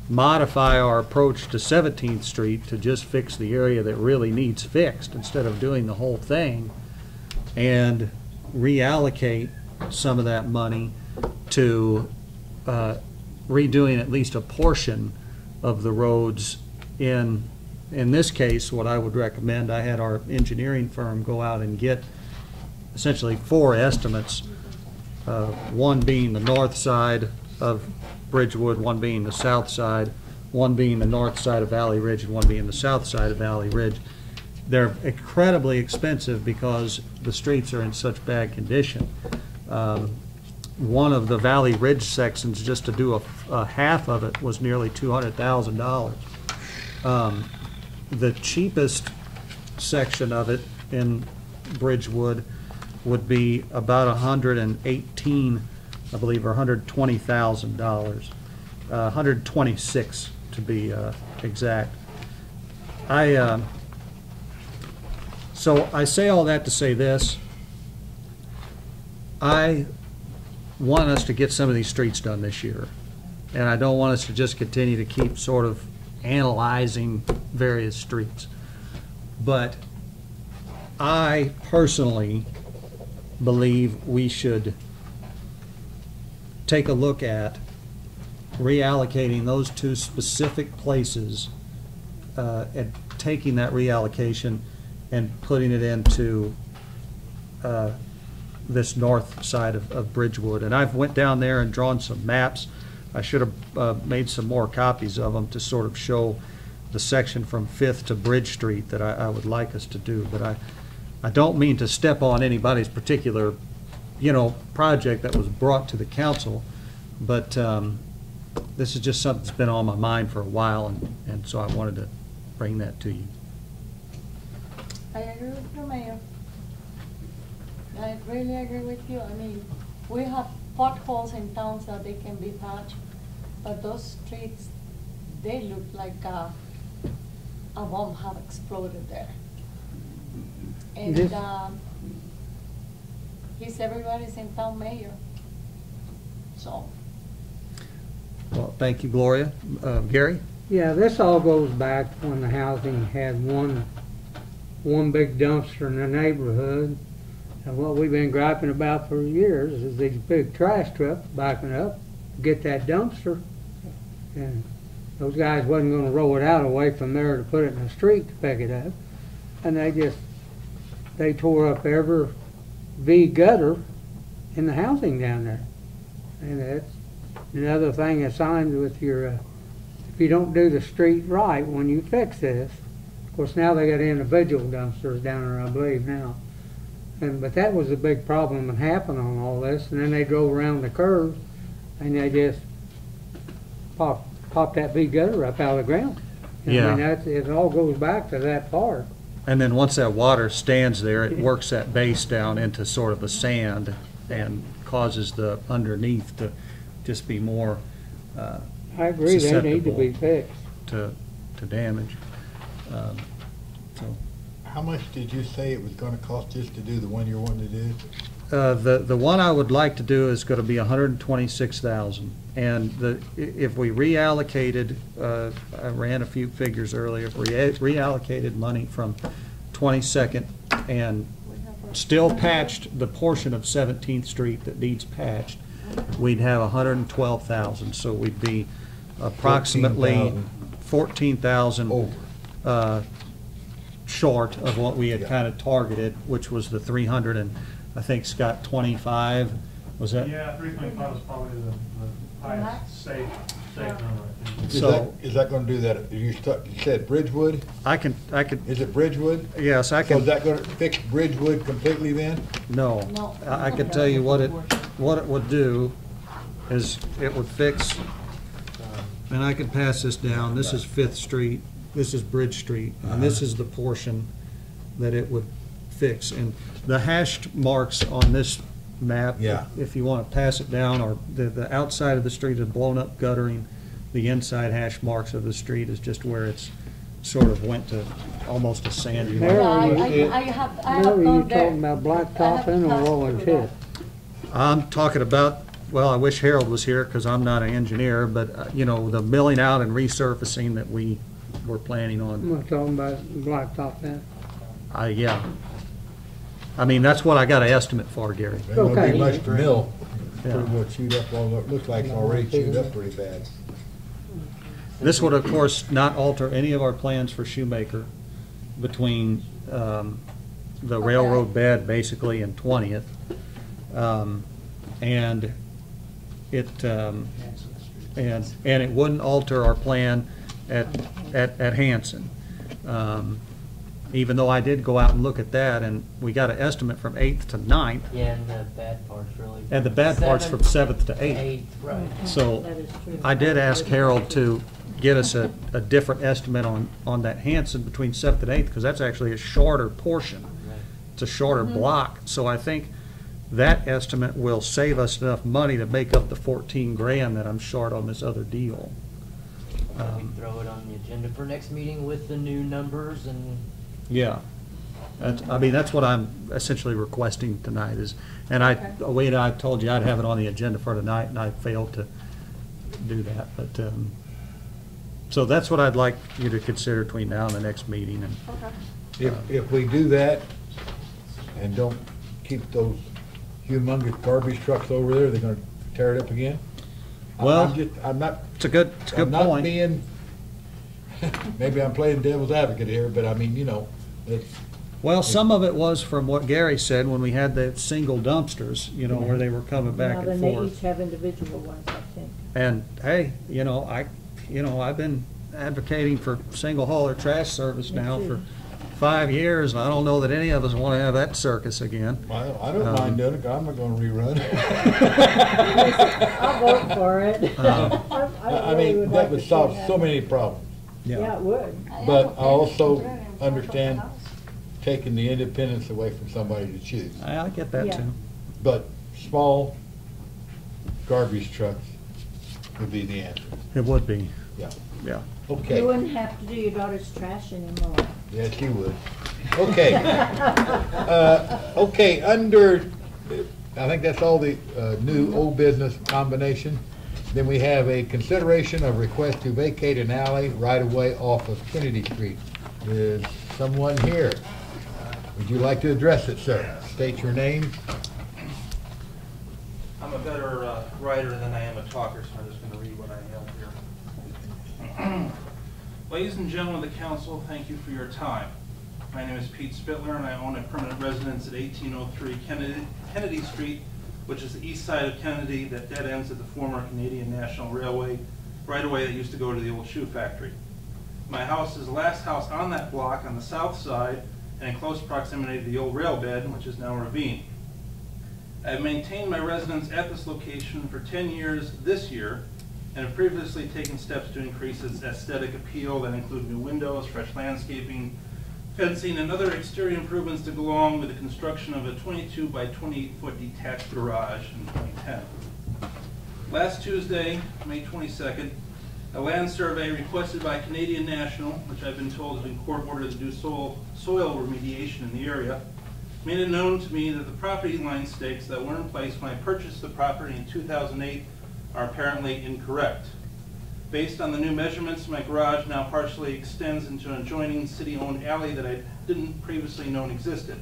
modify our approach to 17th Street to just fix the area that really needs fixed instead of doing the whole thing, and reallocate some of that money to redoing at least a portion of the roads. In this case, what I would recommend, I had our engineering firm go out and get essentially 4 estimates, one being the north side of Bridgewood, one being the south side, one being the north side of Valley Ridge, and one being the south side of Valley Ridge. They're incredibly expensive because the streets are in such bad condition. One of the Valley Ridge sections, just to do a half of it, was nearly $200,000. The cheapest section of it in Bridgewood would be about 118, I believe, or $120,000, 126 to be exact. So I say all that to say this. I want us to get some of these streets done this year, and I don't want us to just continue to keep sort of analyzing various streets. But I personally believe we should take a look at reallocating those 2 specific places, and taking that reallocation and putting it into this north side of Bridgewood. And I've went down there and drawn some maps. I should have made some more copies of them to sort of show the section from 5th to Bridge Street that I would like us to do. But I don't mean to step on anybody's particular, project that was brought to the council, but this is just something that's been on my mind for a while, and so I wanted to bring that to you. I agree with you, Mayor. I really agree with you. I mean, we have potholes in towns that they can be patched, but those streets, they look like a bomb have exploded there. And he's everybody's in town mayor. So. Well, thank you, Gloria. Gary? Yeah, this all goes back when the housing had one big dumpster in the neighborhood. And what we've been griping about for years is these big trash trucks backing up to get that dumpster. And those guys wasn't going to roll it out away from there to put it in the street to pick it up. And they tore up every V gutter in the housing down there. And that's another thing assigned with your, if you don't do the street right when you fix this, of course now they got individual dumpsters down there, I believe now. But that was a big problem that happened on all this. And then they drove around the curve and they just popped that big gutter up out of the ground. Yeah. I mean, it all goes back to that part. And then once that water stands there, it works that base down into sort of a sand and causes the underneath to just be more I agree, they need to be fixed. To damage. How much did you say it was gonna cost just to do the one you're wanting to do? The one I would like to do is going to be $126,000, and if we reallocated, I ran a few figures earlier. If we reallocated money from 22nd and still patched the portion of 17th Street that needs patched, we'd have $112,000. So we'd be approximately $14,000 short of what we had kind of targeted, which was the 300 and. I think Scott 25 was that? Yeah, 325 was probably the highest safe number, I think. Is that going to do that? You said Bridgewood? I can. Is it Bridgewood? Yes, I can. So is that going to fix Bridgewood completely then? No. No. I can tell you what it would do is it would fix, and I can pass this down. This is 5th Street. This is Bridge Street, and this is the portion that it would fix. And the hashed marks on this map, if you want to pass it down, or the outside of the street is blown up guttering. The inside hash marks of the street is just where it's sort of went to almost a sandy. Yeah, I have Now, are you gone there. talking about I have blacktopping or passed what was through it? I'm talking about, well, I wish Harold was here because I'm not an engineer, but, you know, the milling out and resurfacing that we were planning on. We're talking about blacktop then. Yeah. I mean, that's what I got an estimate for, Gary. There won't Okay. be much to mill. Yeah. Pretty much chewed up, well, it looks like it's already chewed up pretty bad. This would, of course, not alter any of our plans for Shoemaker between the railroad bed, basically, and 20th. And it wouldn't alter our plan at Hanson. Even though I did go out and look at that, and we got an estimate from 8th to 9th. Yeah, and the bad part's really. And the bad part's from 7th to 8th. 8th, right. So That is true. I did ask Harold to get us a different estimate on that Hanson between 7th and 8th, because that's actually a shorter portion. Right. It's a shorter block. So I think that estimate will save us enough money to make up the 14 grand that I'm short on this other deal. We can throw it on the agenda for next meeting with the new numbers and. Yeah. I mean, that's what I'm essentially requesting tonight is, and I told you I'd have it on the agenda for tonight, and I failed to do that. But, so that's what I'd like you to consider between now and the next meeting. And If we do that and don't keep those humongous garbage trucks over there, they're gonna tear it up again? Well, I'm not. it's a good I'm not point. being, maybe I'm playing devil's advocate here, but I mean, you know, it's. Well, some of it was from what Gary said when we had the single dumpsters, you know, where they were coming back Now, and then they forth. each have individual ones, I think. And hey, you know, I've been advocating for single hauler trash service Me now too. for 5 years, and I don't know that any of us want to have that circus again. I don't mind doing it, 'cause I'm not gonna rerun. I'll vote for it. I mean, that would solve so many problems. Yeah, it would. But I also understand taking the independence away from somebody to choose. I get that Yeah. too. But small garbage trucks would be the answer. It would be, Yeah. yeah. Okay. You wouldn't have to do your daughter's trash anymore. Yes, you would. Okay. Okay, under, I think that's all the new old business combination. Then we have a consideration of request to vacate an alley right away off of Kennedy Street. Is someone here? Would you like to address it, sir? State your name. I'm a better writer than I am a talker, so I'm just going to read what I have here. Ladies and gentlemen of the council, thank you for your time. My name is Pete Spittler, and I own a permanent residence at 1803 Kennedy Street, which is the east side of Kennedy that dead ends at the former Canadian National Railway right-of-way that used to go to the old shoe factory. My house is the last house on that block on the south side and in close proximity to the old rail bed, which is now a ravine. I have maintained my residence at this location for 10 years this year and have previously taken steps to increase its aesthetic appeal that include new windows, fresh landscaping, fencing, and other exterior improvements to go along with the construction of a 22 by 28 foot detached garage in 2010. Last Tuesday, May 22nd, a land survey requested by Canadian National, which I've been told has been court ordered to do soil remediation in the area, made it known to me that the property line stakes that were in place when I purchased the property in 2008 are apparently incorrect. Based on the new measurements, my garage now partially extends into an adjoining city-owned alley that I didn't previously know existed.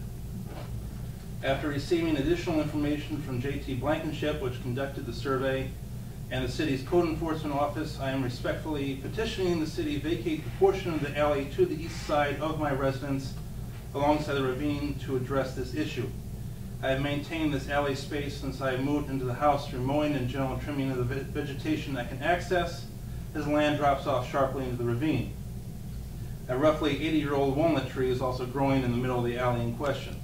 After receiving additional information from J.T. Blankenship, which conducted the survey, and the city's code enforcement office, I am respectfully petitioning the city vacate the portion of the alley to the east side of my residence alongside the ravine to address this issue. I have maintained this alley space since I moved into the house through mowing and general trimming of the vegetation I can access as the land drops off sharply into the ravine. A roughly 80-year-old walnut tree is also growing in the middle of the alley in question.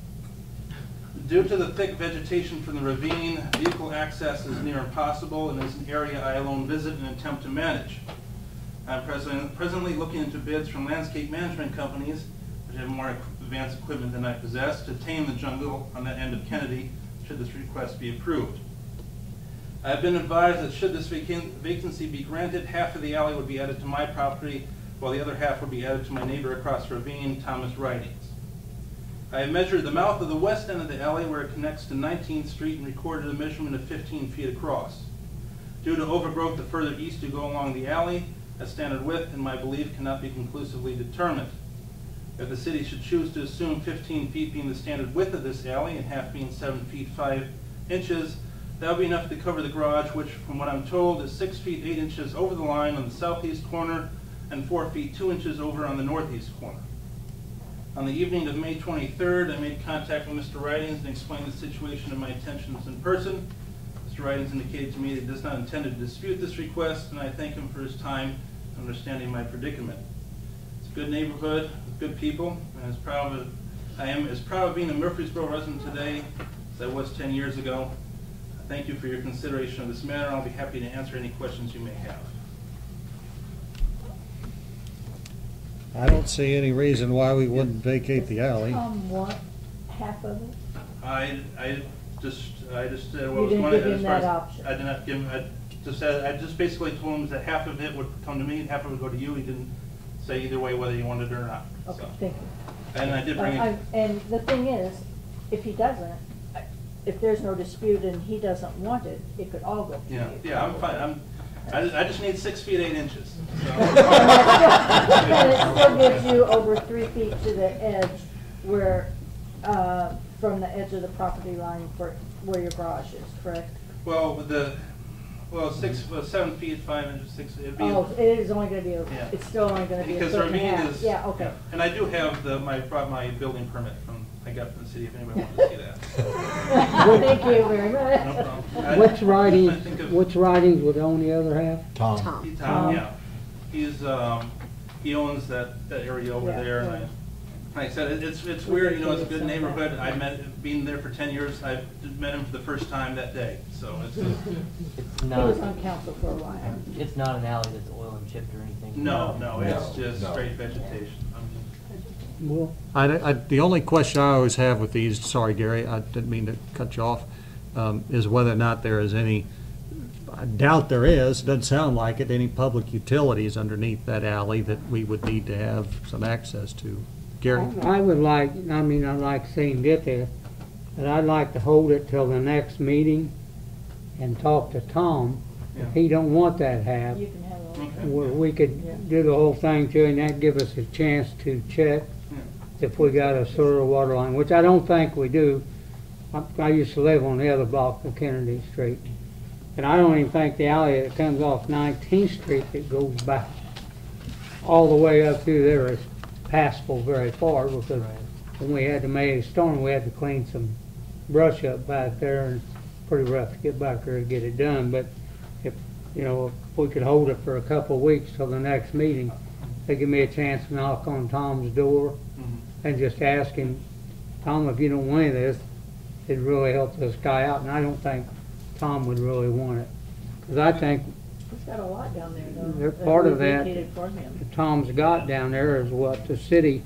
Due to the thick vegetation from the ravine, vehicle access is near impossible and is an area I alone visit and attempt to manage. I'm presently looking into bids from landscape management companies, which have more advanced equipment than I possess, to tame the jungle on that end of Kennedy, should this request be approved. I have been advised that should this vacancy be granted, half of the alley would be added to my property, while the other half would be added to my neighbor across the ravine, Thomas Ridings. I have measured the mouth of the west end of the alley where it connects to 19th Street and recorded a measurement of 15 feet across. Due to overgrowth the further east you go along the alley, a standard width, in my belief, cannot be conclusively determined. If the city should choose to assume 15 feet being the standard width of this alley and half being 7 feet 5 inches, that would be enough to cover the garage, which, from what I'm told, is 6 feet 8 inches over the line on the southeast corner and 4 feet 2 inches over on the northeast corner. On the evening of May 23rd, I made contact with Mr. Ridings and explained the situation and my intentions in person. Mr. Ridings indicated to me that he does not intend to dispute this request, and I thank him for his time and understanding my predicament. It's a good neighborhood with good people, and I am as proud of being a Murphysboro resident today as I was 10 years ago. Thank you for your consideration of this matter. I'll be happy to answer any questions you may have. I don't see any reason why we wouldn't vacate the alley. What, half of it? I just said You what was didn't going give to, him as far that as, option. I did not give him, I just basically told him that half of it would come to me and half of it would go to you. He didn't say either way whether you wanted it or not. Okay, So. thank you. And I did bring it. And the thing is, if he doesn't, if there's no dispute and he doesn't want it, it could all go to you. Yeah, I'm fine. I just need 6 feet 8 inches. So. And it still gives you over 3 feet to the edge where, from the edge of the property line for where your garage is, correct? Well, 7 feet 5 inches, 6. It'd be. Oh, it is only gonna be, Yeah. it's still only gonna be a Because foot and a ravine half. is. Yeah, okay. And I do have my building permit I got from the city if anybody wanted to see that. Thank you very much. No problem. Which Ridings would own the other half? Tom. Tom, yeah. He owns that area over Yeah, there, and yeah. like I said, it's weird, it's a good neighborhood. Being there for 10 years, I met him for the first time that day, so it's It's He not, was on council for a while. it's not an alley that's oil and chipped or anything. no, it's just straight vegetation. Well, The only question I always have with these, sorry Gary, I didn't mean to cut you off, is whether or not there is any, I doubt there is, doesn't sound like it, any public utilities underneath that alley that we would need to have some access to. Gary? I would like, I like seeing it there, but I'd like to hold it till the next meeting and talk to Tom. If he don't want that half, You can have all of it. where we could do the whole thing too, and that'd give us a chance to check if we got a sewer or water line, which I don't think we do. I used to live on the other block of Kennedy Street. And I don't even think the alley that comes off 19th Street that goes back all the way up through there is passable very far, because when we had the May storm, we had to clean some brush up back there, and pretty rough to get back there to get it done. But if we could hold it for a couple of weeks till the next meeting, they give me a chance to knock on Tom's door and just ask him, Tom, if you don't want any of this, it'd really help this guy out. And I don't think Tom would really want it, because I think He's got a lot down there, though. they're part of we that. vacated for him. that Tom's got down there is what the city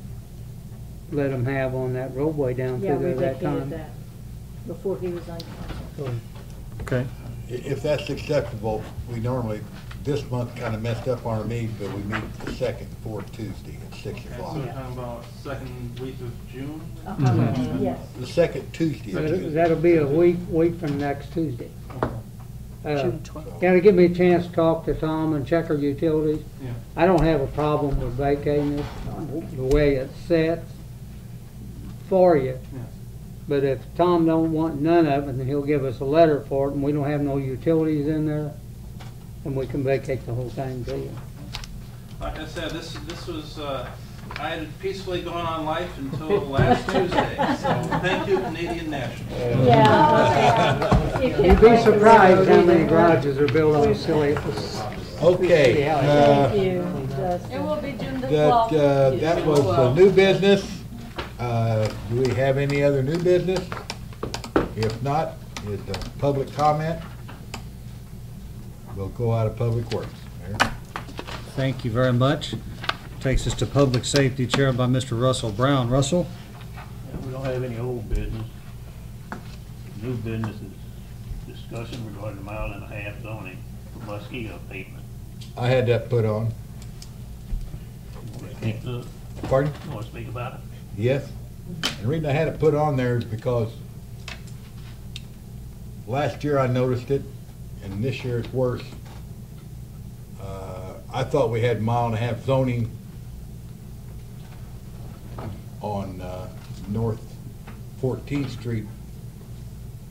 let him have on that roadway down Yeah, through we there that vacated time. that before he was on council. So, Okay. If that's acceptable, we normally, this month kind of messed up on our meeting, but we meet the second, fourth Tuesday at 6 o'clock. So we're talking about second week of June? Yes. The second Tuesday of June. that'll be a week from next Tuesday. June 12th. Gotta give me a chance to talk to Tom and check our utilities. Yeah. I don't have a problem with vacating it the way it's set for you. Yeah. But if Tom don't want none of it, then he'll give us a letter for it, and we don't have no utilities in there, and we can vacate the whole thing to you. Like I said, this was, I had peacefully gone on life until last Tuesday, so thank you, Canadian National. Yeah. You'd be surprised how many garages are built on silly. Okay, Thank you, Justin. It will be June the 12th. that was the new business. Do we have any other new business? If not, is the public comment? We'll go out of Public Works. Mayor? Thank you very much. Takes us to Public Safety, chaired by Mr. Russell Brown. Russell? We don't have any old business. New business is discussion regarding the 1.5 mile zoning for mosquito abatement. I had that put on. Pardon? You want to speak about it? Yes. And the reason I had it put on there is because last year I noticed it, and this year it's worse. I thought we had 1.5 zoning on North 14th Street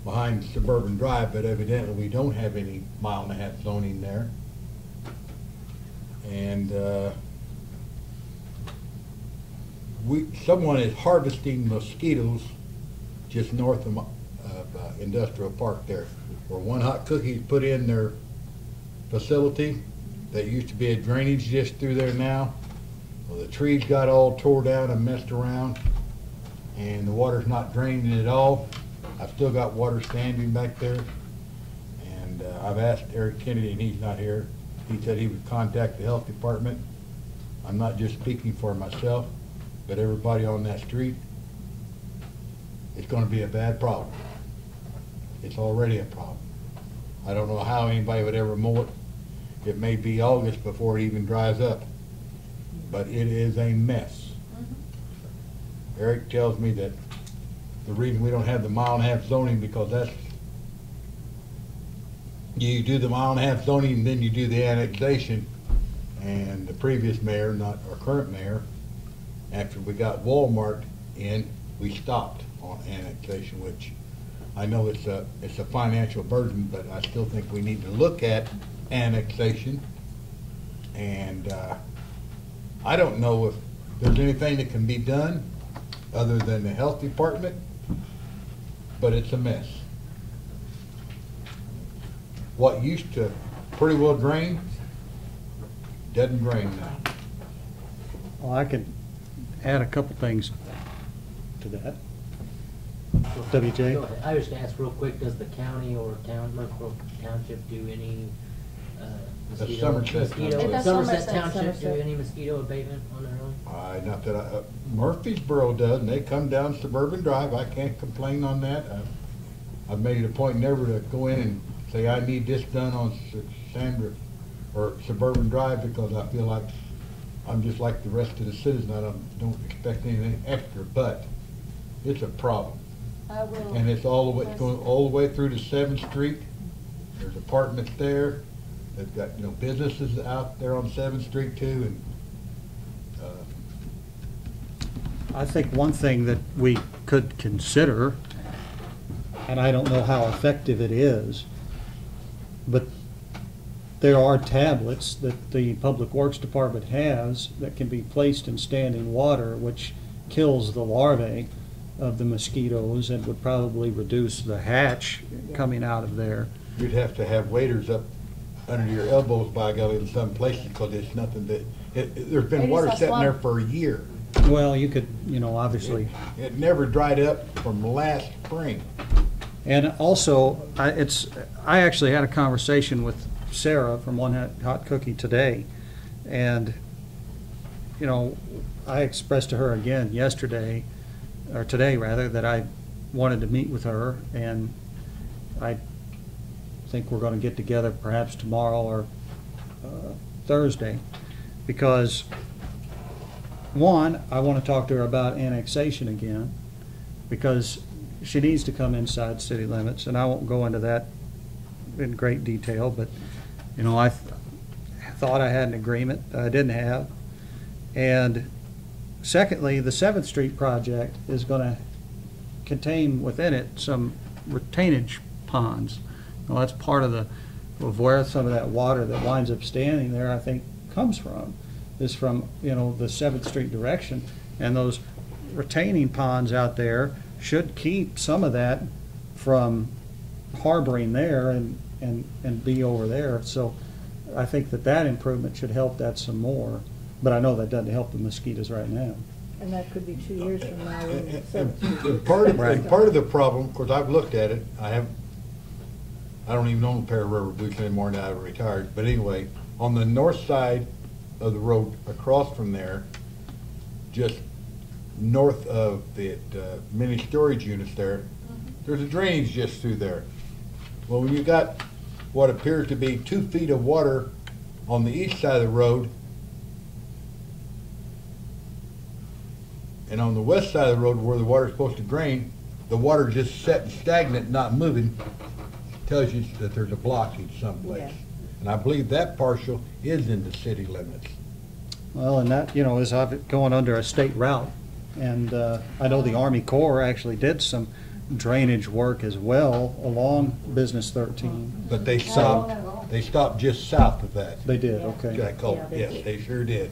behind Suburban Drive, but evidently we don't have any 1.5 zoning there. And someone is harvesting mosquitoes just north of Industrial Park there, where One Hot Cookies put in their facility that used to be a drainage ditch through there now. Well, the trees got all tore down and messed around, and the water's not draining at all. I've still got water standing back there, and I've asked Eric Kennedy, and he's not here. He said he would contact the health department. I'm not just speaking for myself, but everybody on that street. It's going to be a bad problem. It's already a problem. I don't know how anybody would ever mow it. It may be August before it even dries up, but it is a mess. Eric tells me that the reason we don't have the 1.5 zoning because that's, you do the 1.5 zoning and then you do the annexation, and the previous mayor, not our current mayor, after we got Walmart in, we stopped on annexation, which I know it's a financial burden, but I still think we need to look at annexation. And I don't know if there's anything that can be done other than the health department, but it's a mess. What used to pretty well drain doesn't drain now. Well, I could add a couple things to that. WJ? Go ahead. I was going to ask real quick, does the county or Murphysboro Township do any Somerset Township do any mosquito abatement on their own? Not that Murphysboro does, and they come down Suburban Drive. I can't complain on that. I've made it a point never to go in and say I need this done on Sandra or Suburban Drive, because I feel like I'm just like the rest of the citizens. I don't expect anything extra, but it's a problem. I will. And it's all the way, going all the way through to 7th Street. There's apartments there. They've got, businesses out there on 7th Street too. And I think one thing that we could consider, and I don't know how effective it is, but there are tablets that the Public Works Department has that can be placed in standing water, which kills the larvae of the mosquitoes and would probably reduce the hatch coming out of there. You'd have to have waders up under your elbows, by golly, in some places, because it's nothing that, there's been water sitting there for a year. Well, you could, obviously. It never dried up from last spring. And also, I actually had a conversation with Sarah from One Hot Cookie today, and I expressed to her again yesterday, or today rather, that I wanted to meet with her, and I think we're going to get together perhaps tomorrow or Thursday, because one, I want to talk to her about annexation again, because she needs to come inside city limits, and I won't go into that in great detail, but I thought I had an agreement that I didn't have. And secondly, the 7th Street project is going to contain within it some retainage ponds. Well, that's part of where some of that water that winds up standing there, I think, comes from, is from the 7th Street direction. And those retaining ponds out there should keep some of that from harboring there and be over there. So I think that improvement should help that some more. But I know that doesn't help the mosquitoes right now. And that could be 2 years from now. And part of the problem, of course, I've looked at it. I don't even own a pair of rubber boots anymore now I'm retired. But anyway, on the north side of the road across from there, just north of the mini storage units there, there's a drainage just through there. Well, when you got what appears to be 2 feet of water on the east side of the road, And on the west side of the road where the water's supposed to drain, the water just sitting stagnant, not moving, tells you that there's a blockage someplace. Yeah. And I believe that partial is in the city limits. Well, and that, is going under a state route. And I know the Army Corps actually did some drainage work as well along Business 13. But they stopped just south of that. They did, okay. That culvert, yes, they sure did.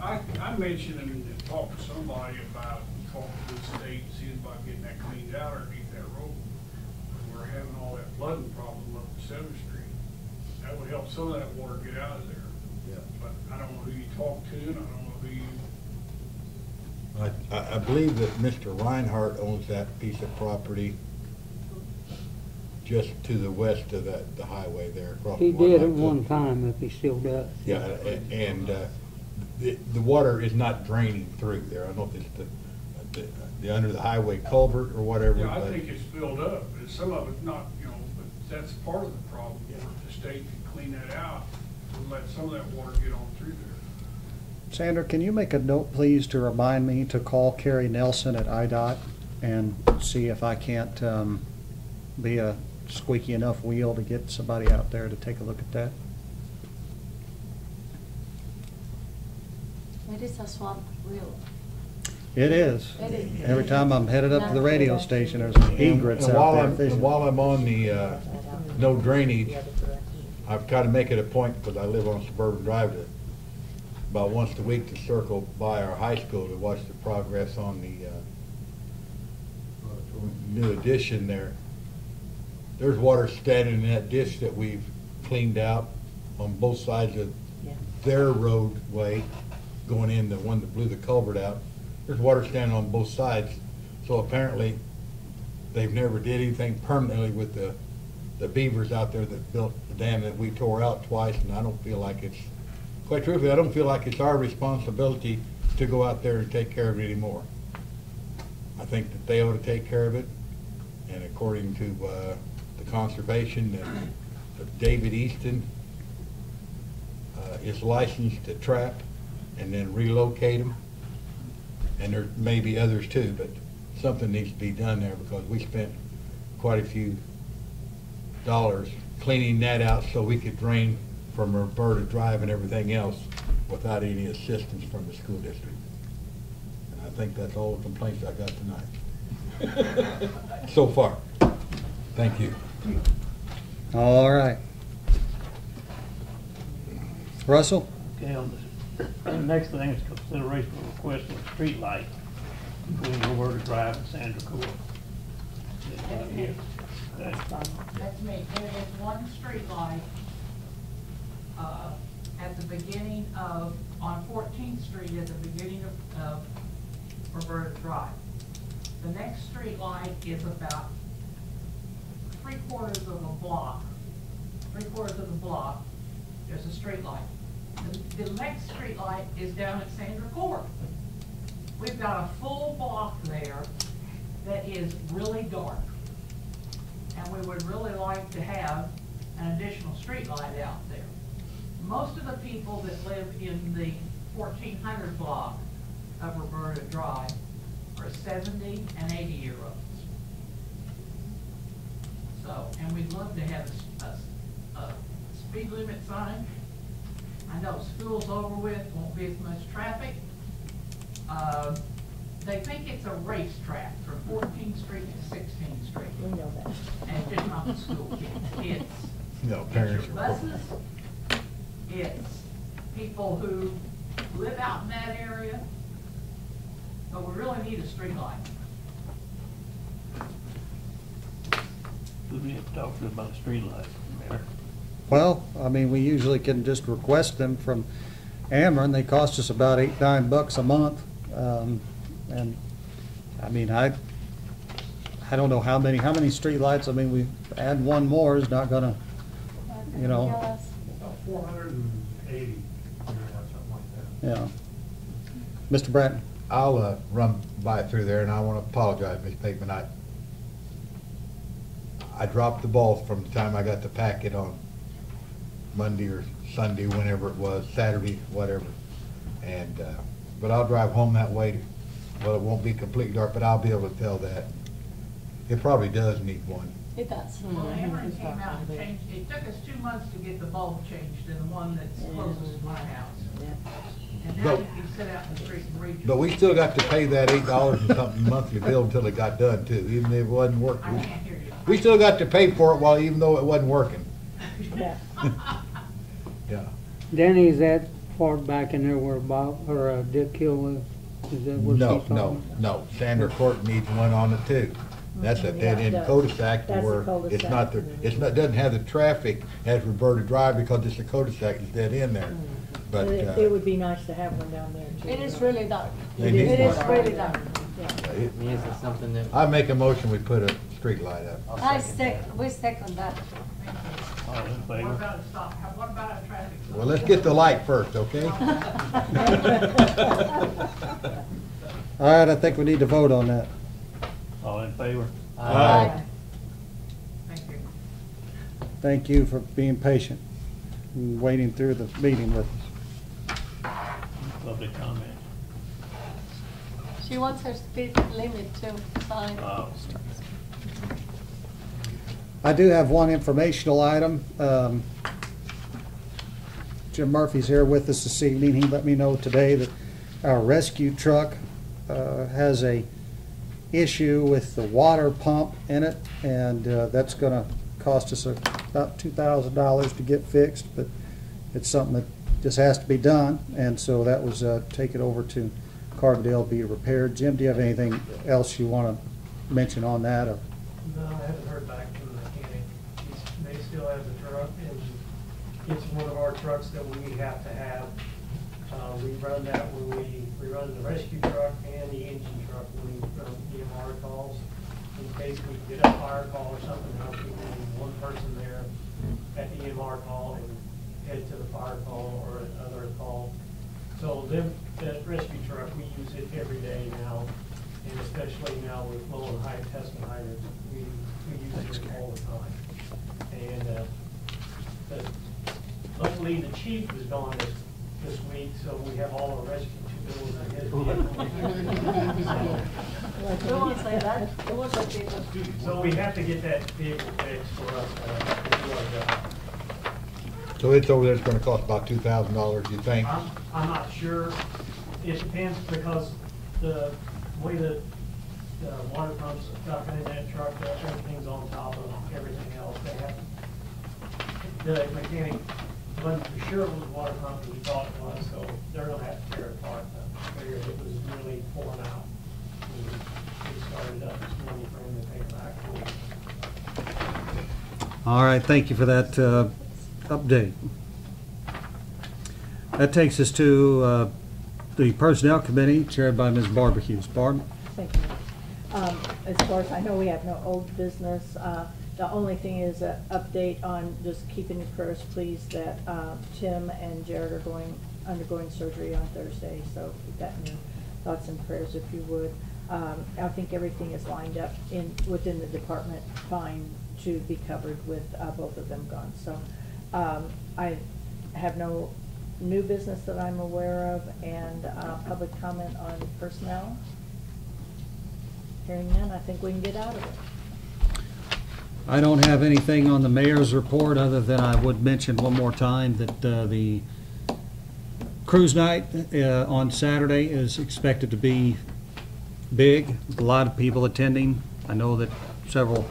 I mentioned and talked to somebody about, talking to the state, seeing about getting that cleaned out underneath that road. We're having all that flooding problem up 7th Street. That would help some of that water get out of there. Yeah. But I don't know who you talked to, and I don't know who you. I believe that Mr. Reinhardt owns that piece of property just to the west of the highway there. Across He from did at one time, if he still does. Yeah, and the water is not draining through there. I don't know if it's the under the highway culvert or whatever. Yeah, I but think it's filled up, and some of it's not, but that's part of the problem. If the state can clean that out and let some of that water get on through there. Sandra, can you make a note, please, to remind me to call Carrie Nelson at IDOT and see if I can't be a squeaky enough wheel to get somebody out there to take a look at that? It is a swamp, real. It is. It is. Every time I'm headed up to the radio station, there's egrets and out there and fishing. while I'm on the no drainage, I've got to make it a point, because I live on Suburban Drive, to about once a week to circle by our high school to watch the progress on the new addition there. There's water standing in that ditch that we've cleaned out on both sides of their roadway, going in, the one that blew the culvert out. There's water standing on both sides. So apparently, they've never did anything permanently with the beavers out there that built the dam that we tore out twice, and I don't feel like it's, quite truthfully, I don't feel like it's our responsibility to go out there and take care of it anymore. I think that they ought to take care of it, and according to the conservation, that David Easton is licensed to trap and then relocate them, and there may be others too, but something needs to be done there, because we spent quite a few dollars cleaning that out so we could drain from Roberta Drive and everything else without any assistance from the school district. And I think that's all the complaints I got tonight. So far. Thank you. All right. Russell? Okay, on the next thing is consideration of requesting a street light between Roberta Drive and Sandra Court. Okay. That's me. There is one street light at the beginning of, on 14th Street, at the beginning of Roberta Drive. The next street light is about 3/4 of a block. 3/4 of the block, there's a street light. The next street light is down at Sandra Court. We've got a full block there that is really dark. And we would really like to have an additional street light out there. Most of the people that live in the 1400 block of Roberta Drive are 70 and 80-year-olds. So, and we'd love to have a speed limit sign. I know school's over with, won't be as much traffic. They think it's a racetrack from 14th Street to 16th Street. We know that. And it's just not the school kids. No, It's parents your are. buses, it's people who live out in that area, but we really need a street light. We have to talk to them about a street light, Mayor. Well, I mean, we usually can just request them from Ameren. They cost us about $8-9 a month. And I mean, I don't know how many streetlights. I mean, we add one more is not gonna, About 480, something like that. yeah. Mr. Bratton? I'll run by through there, and I want to apologize, Ms. Bateman. I dropped the ball from the time I got the packet on Monday or Sunday, whenever it was, Saturday, whatever. And but I'll drive home that way. Well, it won't be completely dark, but I'll be able to tell that. It probably does need one. It does. Well, Ameren came out and changed, it took us 2 months to get the bulb changed in the one that's closest to my house. And now But- you can sit out in the street and read. But we still got to pay that $8 and something monthly bill until it got done too, even if it wasn't working. I can't hear you. We still got to pay for it while, even though it wasn't working. Yeah. Yeah. Danny, is that far back in there where Bob, or Dick Hill lives? Is that where No, she's no, talking? no. Sandra Court needs one on it too. That's a dead end Yeah, it does. cul-de-sac That's a where it's cul-de-sac. not the, it's not, doesn't have the traffic as Roberta Drive because it's a cul-de-sac, it's dead end there. But, It would be nice to have one down there too. It is really dark. They It need is one. really dark. I mean, is it something that? I make a motion, we put a street light up. We second that. All in What favor? about a stop, what about a traffic stop? Well, let's get the light first, okay? All right, I think we need to vote on that. All in favor? Aye. Thank you. Thank you for being patient and waiting through the meeting with us. Public comment. She wants her speed limit too, sign. I do have one informational item. Jim Murphy's here with us this evening. He let me know today that our rescue truck has a issue with the water pump in it, and that's going to cost us about $2,000 to get fixed, but it's something that just has to be done, and so that was taken over to Carbondale to be repaired. Jim, do you have anything else you want to mention on that? Or? No, I haven't heard back from the mechanic. They still have the truck, and it's one of our trucks that we have to have. We run that when we run the rescue truck and the engine truck when we run EMR calls. In case we get a fire call or something else, we need one person there at the EMR call and head to the fire call or another call. So that rescue truck, we use it every day now, and especially now with low and high testing hydrants, we use it all the time. And but luckily the chief was gone this week, so we have all our rescue bills in his vehicle. Don't say that. It was a big one. So we have to get that vehicle fixed for us to do our job. So it's over there, it's gonna cost about $2,000, you think? I'm not sure. It depends because the way the water pumps stuck in that truck, everything's on top of everything else. The mechanic wasn't for sure it was a water pump, but we thought it was, so they're gonna have to tear it apart. Figured it was really torn out. We started up this morning for him to take it back. All right, thank you for that update. That takes us to the Personnel Committee, chaired by Ms. Barbara Hughes. Barb? Thank you. As far as I know, we have no old business. The only thing is an update on just keeping your prayers, please, that Tim and Jared are undergoing surgery on Thursday. So keep that in your thoughts and prayers if you would. I think everything is lined up within the department fine to be covered with both of them gone. So I have no new business that I'm aware of, and public comment on personnel. Hearing none, I think we can get out of it. I don't have anything on the mayor's report other than I would mention one more time that the cruise night on Saturday is expected to be big. A lot of people attending. I know that several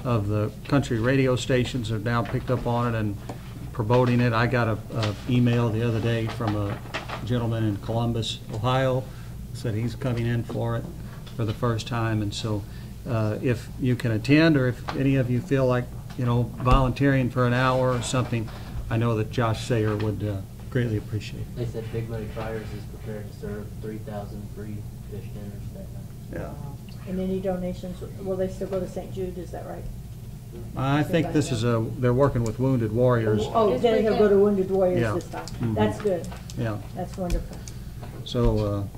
of the country radio stations have now picked up on it and promoting it. I got an email the other day from a gentleman in Columbus, Ohio, said he's coming in for it for the first time, and so if you can attend, or if any of you feel like, volunteering for an hour or something, I know that Josh Sayer would greatly appreciate it. They said Big Money Fryers is prepared to serve 3,000 free fish dinners that night. Yeah. And any donations, will they still go to St. Jude, is that right? I think this is they're working with Wounded Warriors. Oh, then he'll go to Wounded Warriors Yeah. this time. Mhm. That's good. Yeah. That's wonderful. So,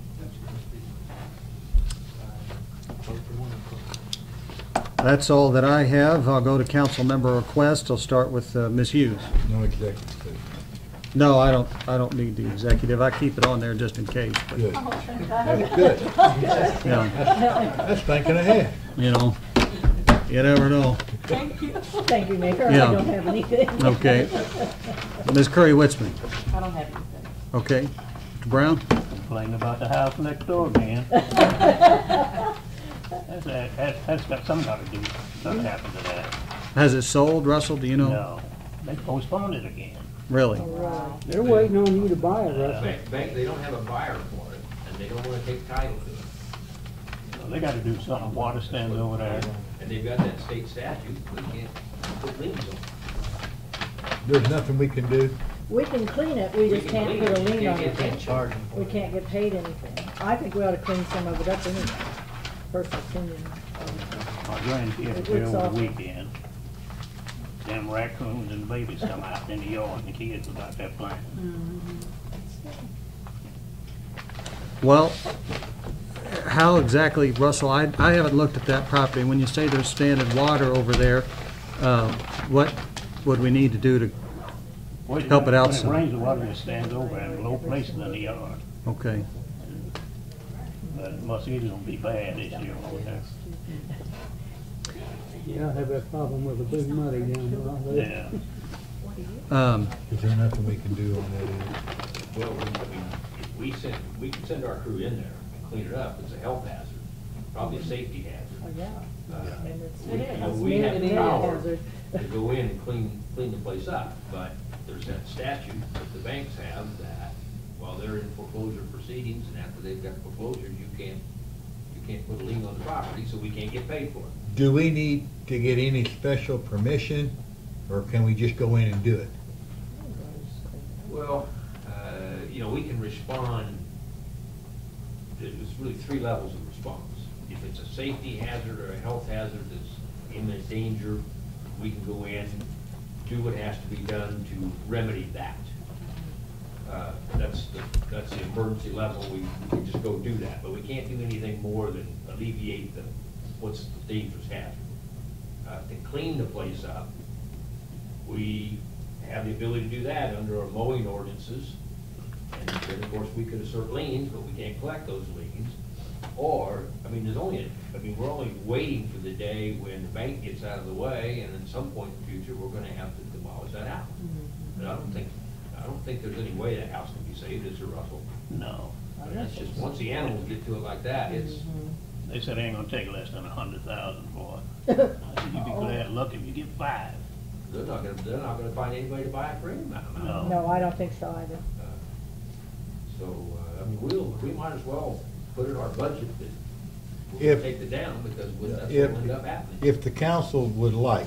that's all that I have. I'll go to council member request. I'll start with Ms. Hughes. No executive session. No, I don't need the executive. I keep it on there just in case. But, Good. Oh, That's good. Yeah. That's thinking ahead. you know, you never know. Thank you. Thank you, Mayor. Yeah. I don't have anything. Okay. Ms. Curry-Witzman, I don't have anything. okay. Mr. Brown? Complain about the house next door again. That's got something got to do, something happened to that. Has it sold, Russell? Do you know? No, they postponed it again. Really? They're waiting on you to buy it, Russell. Bank, they don't have a buyer for it, and they don't wanna take title to it. So they got to do something. Water stands over there. And they've got that state statute, we can't put liens on it. There's nothing we can do. We can clean it, we just can can't clean put a it, you lien can't on get it. paid. Charge them for We it. can't get paid anything. I think we ought to clean some of it up anyway. Personal opinion. My grandkids It were here looks over the awful. weekend. Them raccoons and babies come out in the yard and the kids was out there playing. Well, how exactly, Russell, I haven't looked at that property. When you say there's standing water over there, what would we need to do to help it out When some? it rains, the water just stands over in low places in the yard. Okay. But mosquitoes will be bad this year over there. Yeah, I have that problem with the big muddy down there. Yeah. Is there nothing we can do on that end? Well, I mean, if we can send our crew in there and clean it up, it's a health hazard, probably a safety hazard. Oh, yeah. And it's, We, it you know, is. we have It the is a power hazard. to go in and clean the place up, but there's that statute that the banks have that while they're in foreclosure proceedings and after they've got foreclosure, you can't put a lien on the property, so we can't get paid for it. Do we need to get any special permission, or can we just go in and do it? Well, you know, we can respond, there's really 3 levels of response. If it's a safety hazard or a health hazard that's imminent danger, we can go in, do what has to be done to remedy that. That's the emergency level, we can just go do that, but we can't do anything more than alleviate what's the dangerous hazard. To clean the place up, we have the ability to do that under our mowing ordinances. And then, of course, we could assert liens, but we can't collect those liens. Or, I mean, we're only waiting for the day when the bank gets out of the way, and at some point in the future, we're gonna have to demolish that house. But I don't think there's any way that house can be saved, is there, Russell? No. I mean, it's just, once the animals get to it like that, it's, They said it ain't gonna take less than 100,000 for it. I said, you'd be glad lucky if you get 5. they're not gonna find anybody to buy it for any amount of money. No. No, I don't think so either. So, I mean, we might as well put in our budget that we'll If- take it down, because that's what If, will end up happening. if the council would like,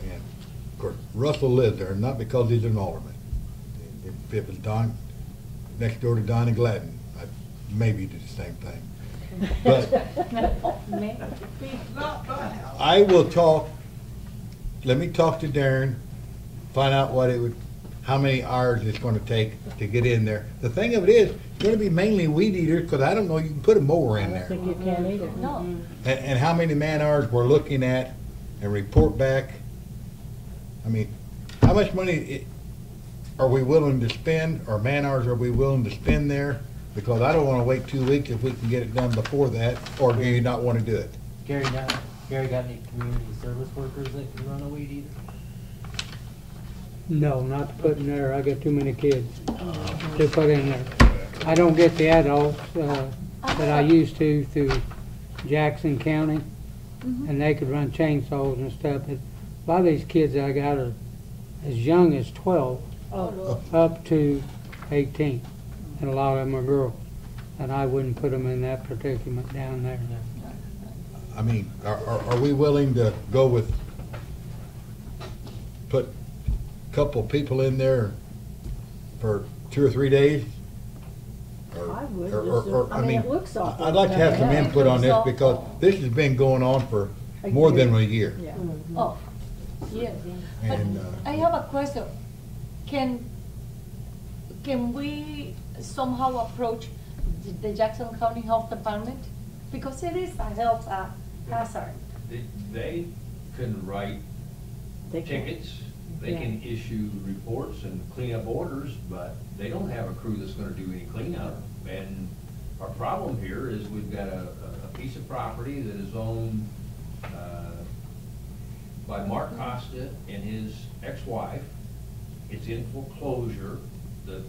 and of course, Russell lives there, not because he's an alderman. If it was Don, next door to Donnie Gladden, I'd maybe do the same thing. But I will talk, let me talk to Darren, find out what it would, how many hours it's gonna take to get in there. The thing of it is, it's gonna be mainly weed eaters, because I don't know, you can put a mower I in don't there. think you can either. No. And how many man hours we're looking at and report back. I mean, how much money are we willing to spend, or man hours are we willing to spend there? Because I don't wanna wait 2 weeks if we can get it done before that, or do you not wanna do it? Gary got any community service workers that can run a weed eater? No, not to put in there, I got too many kids to put in there. I don't get the adults, that I used to through Jackson County, and they could run chainsaws and stuff. But a lot of these kids I got are as young as 12, up to 18, and a lot of them are girls. And I wouldn't put them in that predicament down there. I mean, are we willing to go with, put a couple people in there for 2 or 3 days? I would, Or, I mean, it looks awful. I'd like to have some Yeah, input on this, it looks because awful. this has been going on for A more than year. a year. Yeah. Oh, yes. But And, I have a question. Can we somehow approach the Jackson County Health Department? Because it is a health hazard. They can write They can. tickets, They can issue reports and clean up orders, but they don't have a crew that's gonna do any cleanup. And our problem here is we've got a piece of property that is owned by Mark Costa and his ex-wife. It's in foreclosure. The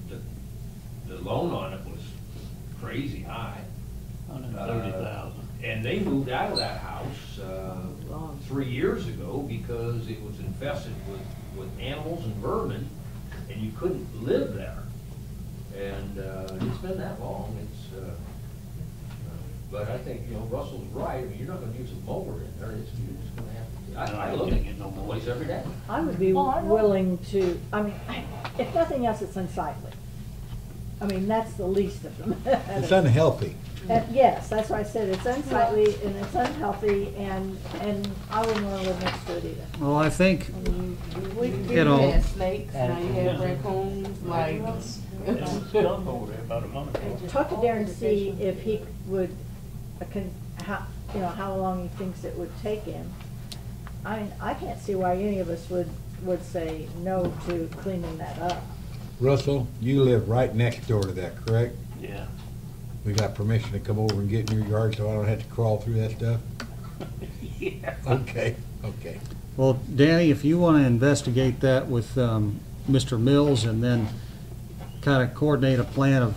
loan on it was crazy high. $130,000. And they moved out of that house 3 years ago because it was infested with animals and vermin, and you couldn't live there. And it's been that long. But I think, Russell's right. I mean, you're not gonna use a mower in there. You're just gonna have to, I look at the place every day. I would be willing to, I mean, if nothing else, it's unsightly. I mean, that's the least of them. It's unhealthy. Yes, that's why I said it's unsightly and it's unhealthy, and I wouldn't want to live next to it either. Well, I think, You know, snakes, now you have raccoons, like. Skunk over there about a month ago. Talk to Darren to see if he would, how long he thinks it would take him. I can't see why any of us would say no to cleaning that up. Russell, you live right next door to that, correct? Yeah. We got permission to come over and get in your yard so I don't have to crawl through that stuff? Yeah. Okay. well, Danny, if you want to investigate that with Mr. Mills and then kind of coordinate a plan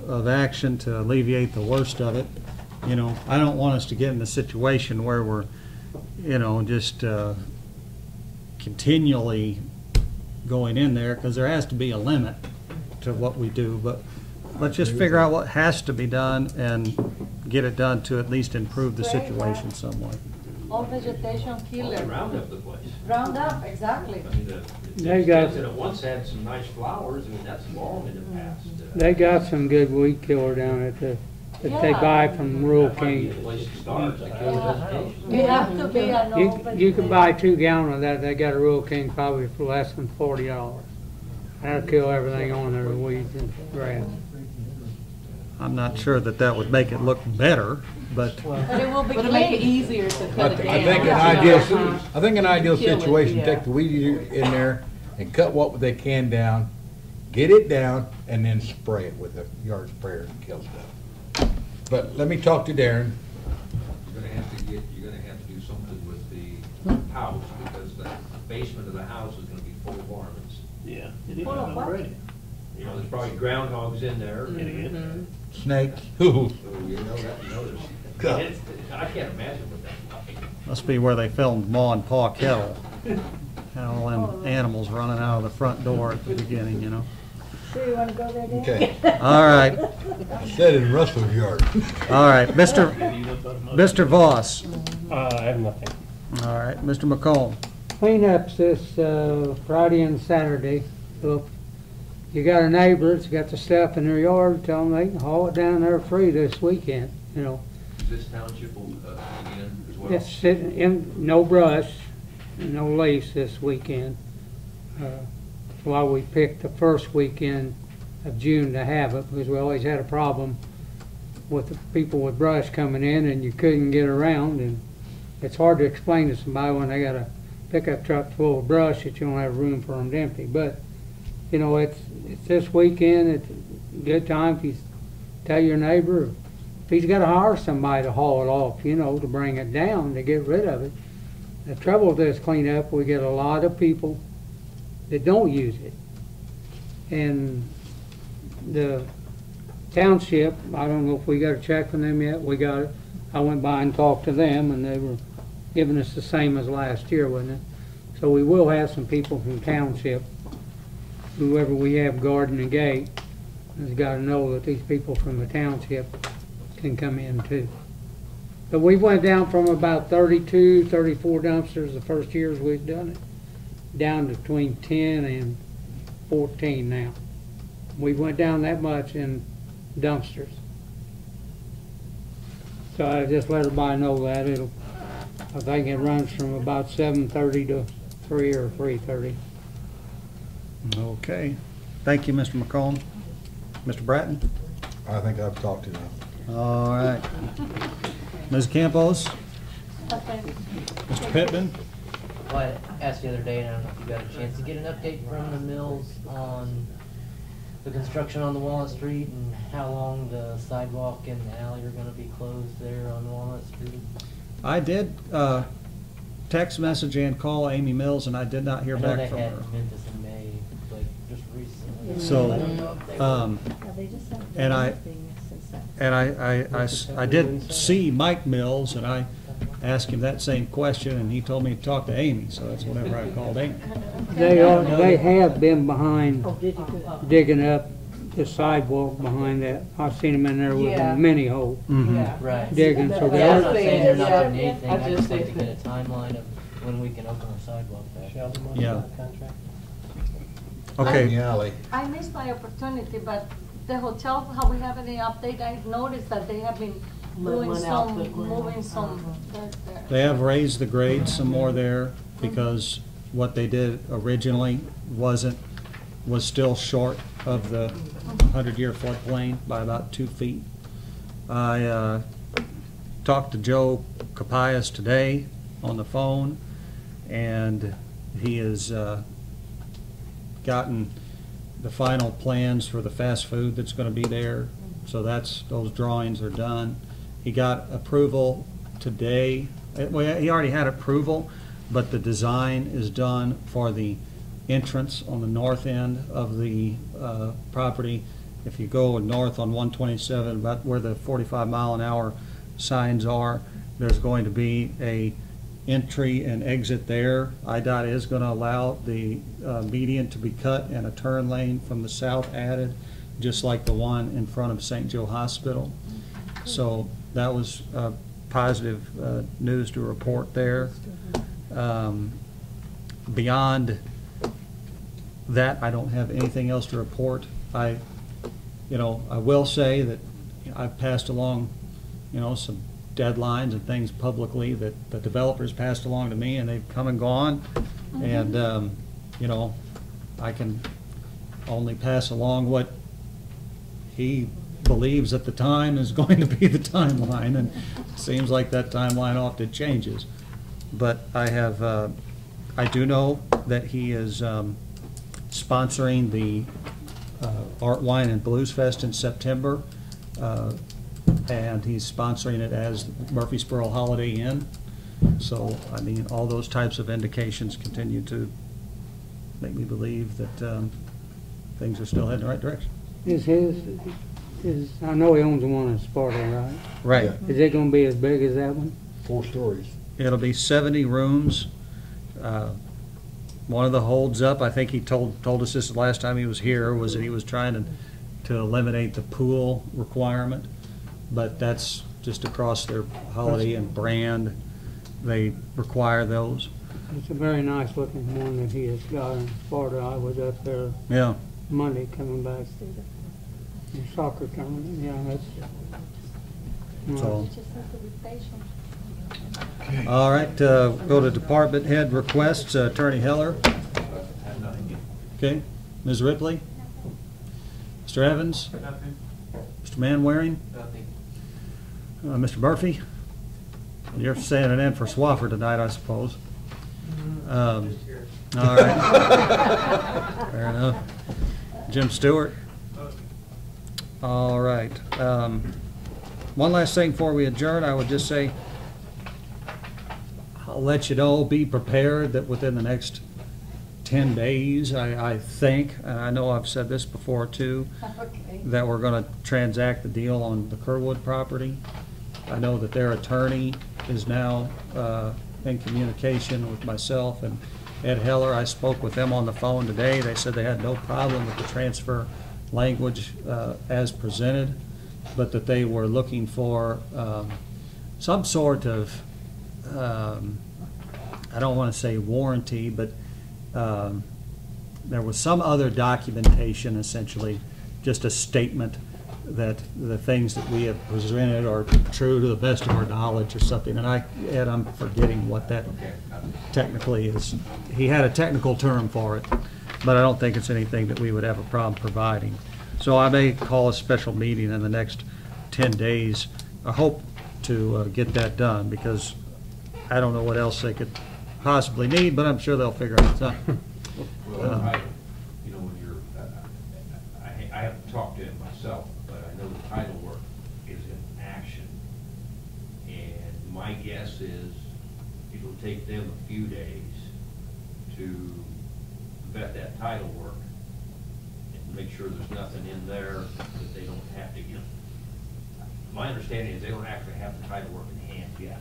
of action to alleviate the worst of it, I don't want us to get in a situation where we're, just continually going in there, because there has to be a limit to what we do. But let's just figure out what has to be done and get it done to at least improve the situation somewhat. All vegetation killer. Round up the place. Roundup, exactly. I mean, They got- it once had some nice flowers. I mean, that's long in the past. They got some good weed killer down at that they buy from Rural That might be King. the place to start, to kill vegetation. You have to be an open. You can buy 2 gallon of that. They got a Rural King probably for less than $40. That'll kill everything on there, weeds and grass. I'm not sure that would make it look better, but But it will be But it'll make it clean. easier to cut it down. I think an ideal Kill it, situation, yeah. take the weed eater in there and cut what they can down, get it down, and then spray it with a yard sprayer and kill stuff. But let me talk to Darren. You're gonna have to do something with the house, because the basement of the house is gonna be full of varmints. Yeah, it is Full of what? already. There's probably groundhogs in there. It is. Snakes. Ooh. So there's, God. I can't imagine what that's like. must be where they filmed Ma and Pa Kettle. Had all them animals running out of the front door at the beginning, Sure you want to go there, Dan? Okay. All right, I said in Russell's yard. all right, Mr. Voss. I have nothing. All right, Mr. McComb. Cleanups this Friday and Saturday. So if you got a neighbor that's got the stuff in their yard, tell them they can haul it down there free this weekend, Is this township again as well? Just sitting in, no brush, no leaves this weekend. That's why we picked the first weekend of June to have it, because we always had a problem with the people with brush coming in and you couldn't get around, and it's hard to explain to somebody when they got a pickup truck full of brush that you don't have room for them to empty. But, it's this weekend, it's a good time if you tell your neighbor, if he's got to hire somebody to haul it off, to bring it down, to get rid of it. The trouble with this cleanup, we get a lot of people that don't use it. And the township, I don't know if we got a check from them yet, we got it. I went by and talked to them, and they were giving us the same as last year, wasn't it? So we will have some people from township, whoever we have guarding the gate, has got to know that these people from the township can come in too. But we went down from about 32, 34 dumpsters the first years we've done it, down to between 10 and 14 now. We went down that much in dumpsters. So I just let everybody know that I think it runs from about 7:30 to 3 or 3:30. Okay. Thank you, Mr. McComb. Mr. Bratton? I think I've talked enough. All right. Ms. Campos? Okay. Mr. Pittman? Well, I asked the other day, and I don't know if you got a chance to get an update from the mills on the construction on the Walnut Street and how long the sidewalk and the alley are gonna be closed there on Walnut Street. I did text message and call Amy Mills, and I did not hear I know back from they her. had Memphis in May, like just recently. So, I don't know if they Yeah, they just haven't and done I- anything since that. I did see Mike Mills, and I asked him that same question, and he told me to talk to Amy, so that's whenever I called Amy. They have been behind Oh, did you? digging up the sidewalk behind that. I've seen them in there with Yeah. a mini hole Mhm. Yeah. Right. digging, so they Yeah, I'm are. not saying they're not doing Yeah. anything, I I just just like to said get a timeline of when we can open our sidewalk back. Yeah. Oh, In Okay, the alley. I missed my opportunity, but the hotel, how we have any update, I noticed that they have been doing Leveling out some, the ground. moving some dirt there. they have raised the grade some more there, because what they did originally was still short of the 100-year floodplain by about 2 feet. I talked to Joe Capias today on the phone, and he has gotten the final plans for the fast food that's going to be there. So those drawings are done. He got approval today. Well, he already had approval, but the design is done for the entrance on the north end of the property. If you go north on 127, about where the 45-mile-an-hour signs are, there's going to be a entry and exit there. IDOT is going to allow the median to be cut and a turn lane from the south added, just like the one in front of St. Joe Hospital. So that was positive news to report there. Beyond that, I don't have anything else to report. I will say that I've passed along, some deadlines and things publicly that the developers passed along to me, and they've come and gone. And, I can only pass along what he believes at the time is going to be the timeline, and it seems like that timeline often changes. But I do know that he is sponsoring the Art, Wine, and Blues Fest in September, and he's sponsoring it as Murphysboro Holiday Inn. So, all those types of indications continue to make me believe that things are still heading in the right direction. I know he owns the one in Sparta, right? Right. Yeah. Is it gonna be as big as that one? 4 stories. It'll be 70 rooms. One of the holds up, I think he told us this the last time he was here, was that he was trying to eliminate the pool requirement, but that's just across their Holiday Inn brand. They require those. It's a very nice looking one that he has got in Sparta. I was up there Yeah. Monday coming back. The soccer tournament, yeah, that's. So, Just have to be patient. all right, go to department head requests. Attorney Heller. Okay. Ms. Ripley. Mr. Evans. Nothing. Mr. Manwaring. Nothing. Mr. Murphy. You're standing in for Swafford tonight, I suppose. All right. Fair enough. Jim Stewart. All right. One last thing before we adjourn, I would just say, I'll let you know, be prepared that within the next 10 days, I think, and I know I've said this before too, Okay. that we're going to transact the deal on the Kerwood property. I know that their attorney is now in communication with myself and Ed Heller. I spoke with them on the phone today. They said they had no problem with the transfer language as presented, but that they were looking for some sort of, I don't want to say warranty, but there was some other documentation, essentially, just a statement that the things that we have presented are true to the best of our knowledge or something. And Ed, I'm forgetting what that technically is. He had a technical term for it, but I don't think it's anything that we would have a problem providing. So I may call a special meeting in the next 10 days. I hope to get that done, because I don't know what else they could possibly need, but I'm sure they'll figure out something. Well, you know, when you're, I haven't talked to him myself, but I know the title work is in action. And my guess is it'll take them a few days to vet that title work and make sure there's nothing in there that they don't have to get. My understanding is they don't actually have the title work in hand yet.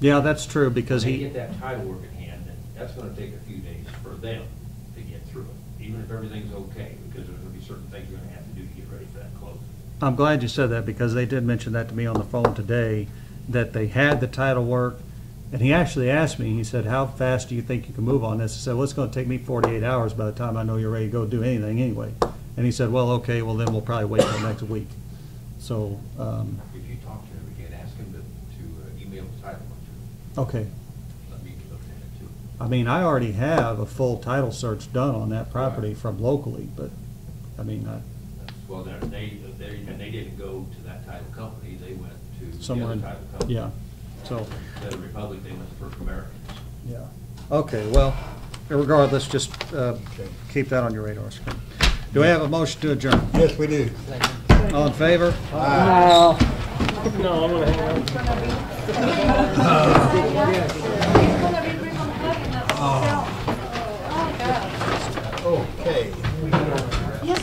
Yeah, that's true, because When they he, get that title work in hand, then that's gonna take a few days for them to get through it, even if everything's okay, because there's gonna be certain things you're gonna have to do to get ready for that closing. I'm glad you said that, because they did mention that to me on the phone today, that they had the title work, and he actually asked me, he said, how fast do you think you can move on this? I said, well, it's gonna take me 48 hours by the time I know you're ready to go do anything anyway. And he said, well, okay, well, then we'll probably wait till next week. So, If you talk to him again, ask him to email the title work to you. okay. Let me look at it too. I mean, I already have a full title search done on that property from locally, but, I mean, Well, they didn't go to that title company, they went to the somewhere, other in title company. yeah, so, The Republic, they went to First Americans. yeah. Okay, well, regardless, just keep that on your radar screen. Do we have a motion to adjourn? Yes, we do. All in favor? No. No, I'm gonna hang out. Okay. Yes,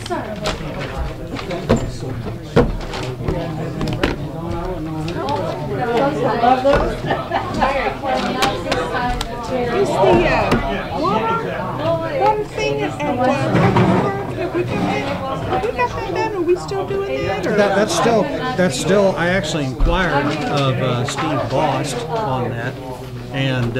One thing is, have we got that done? Are we still doing that? Or? That's still, I actually inquired of Steve Bost on that, and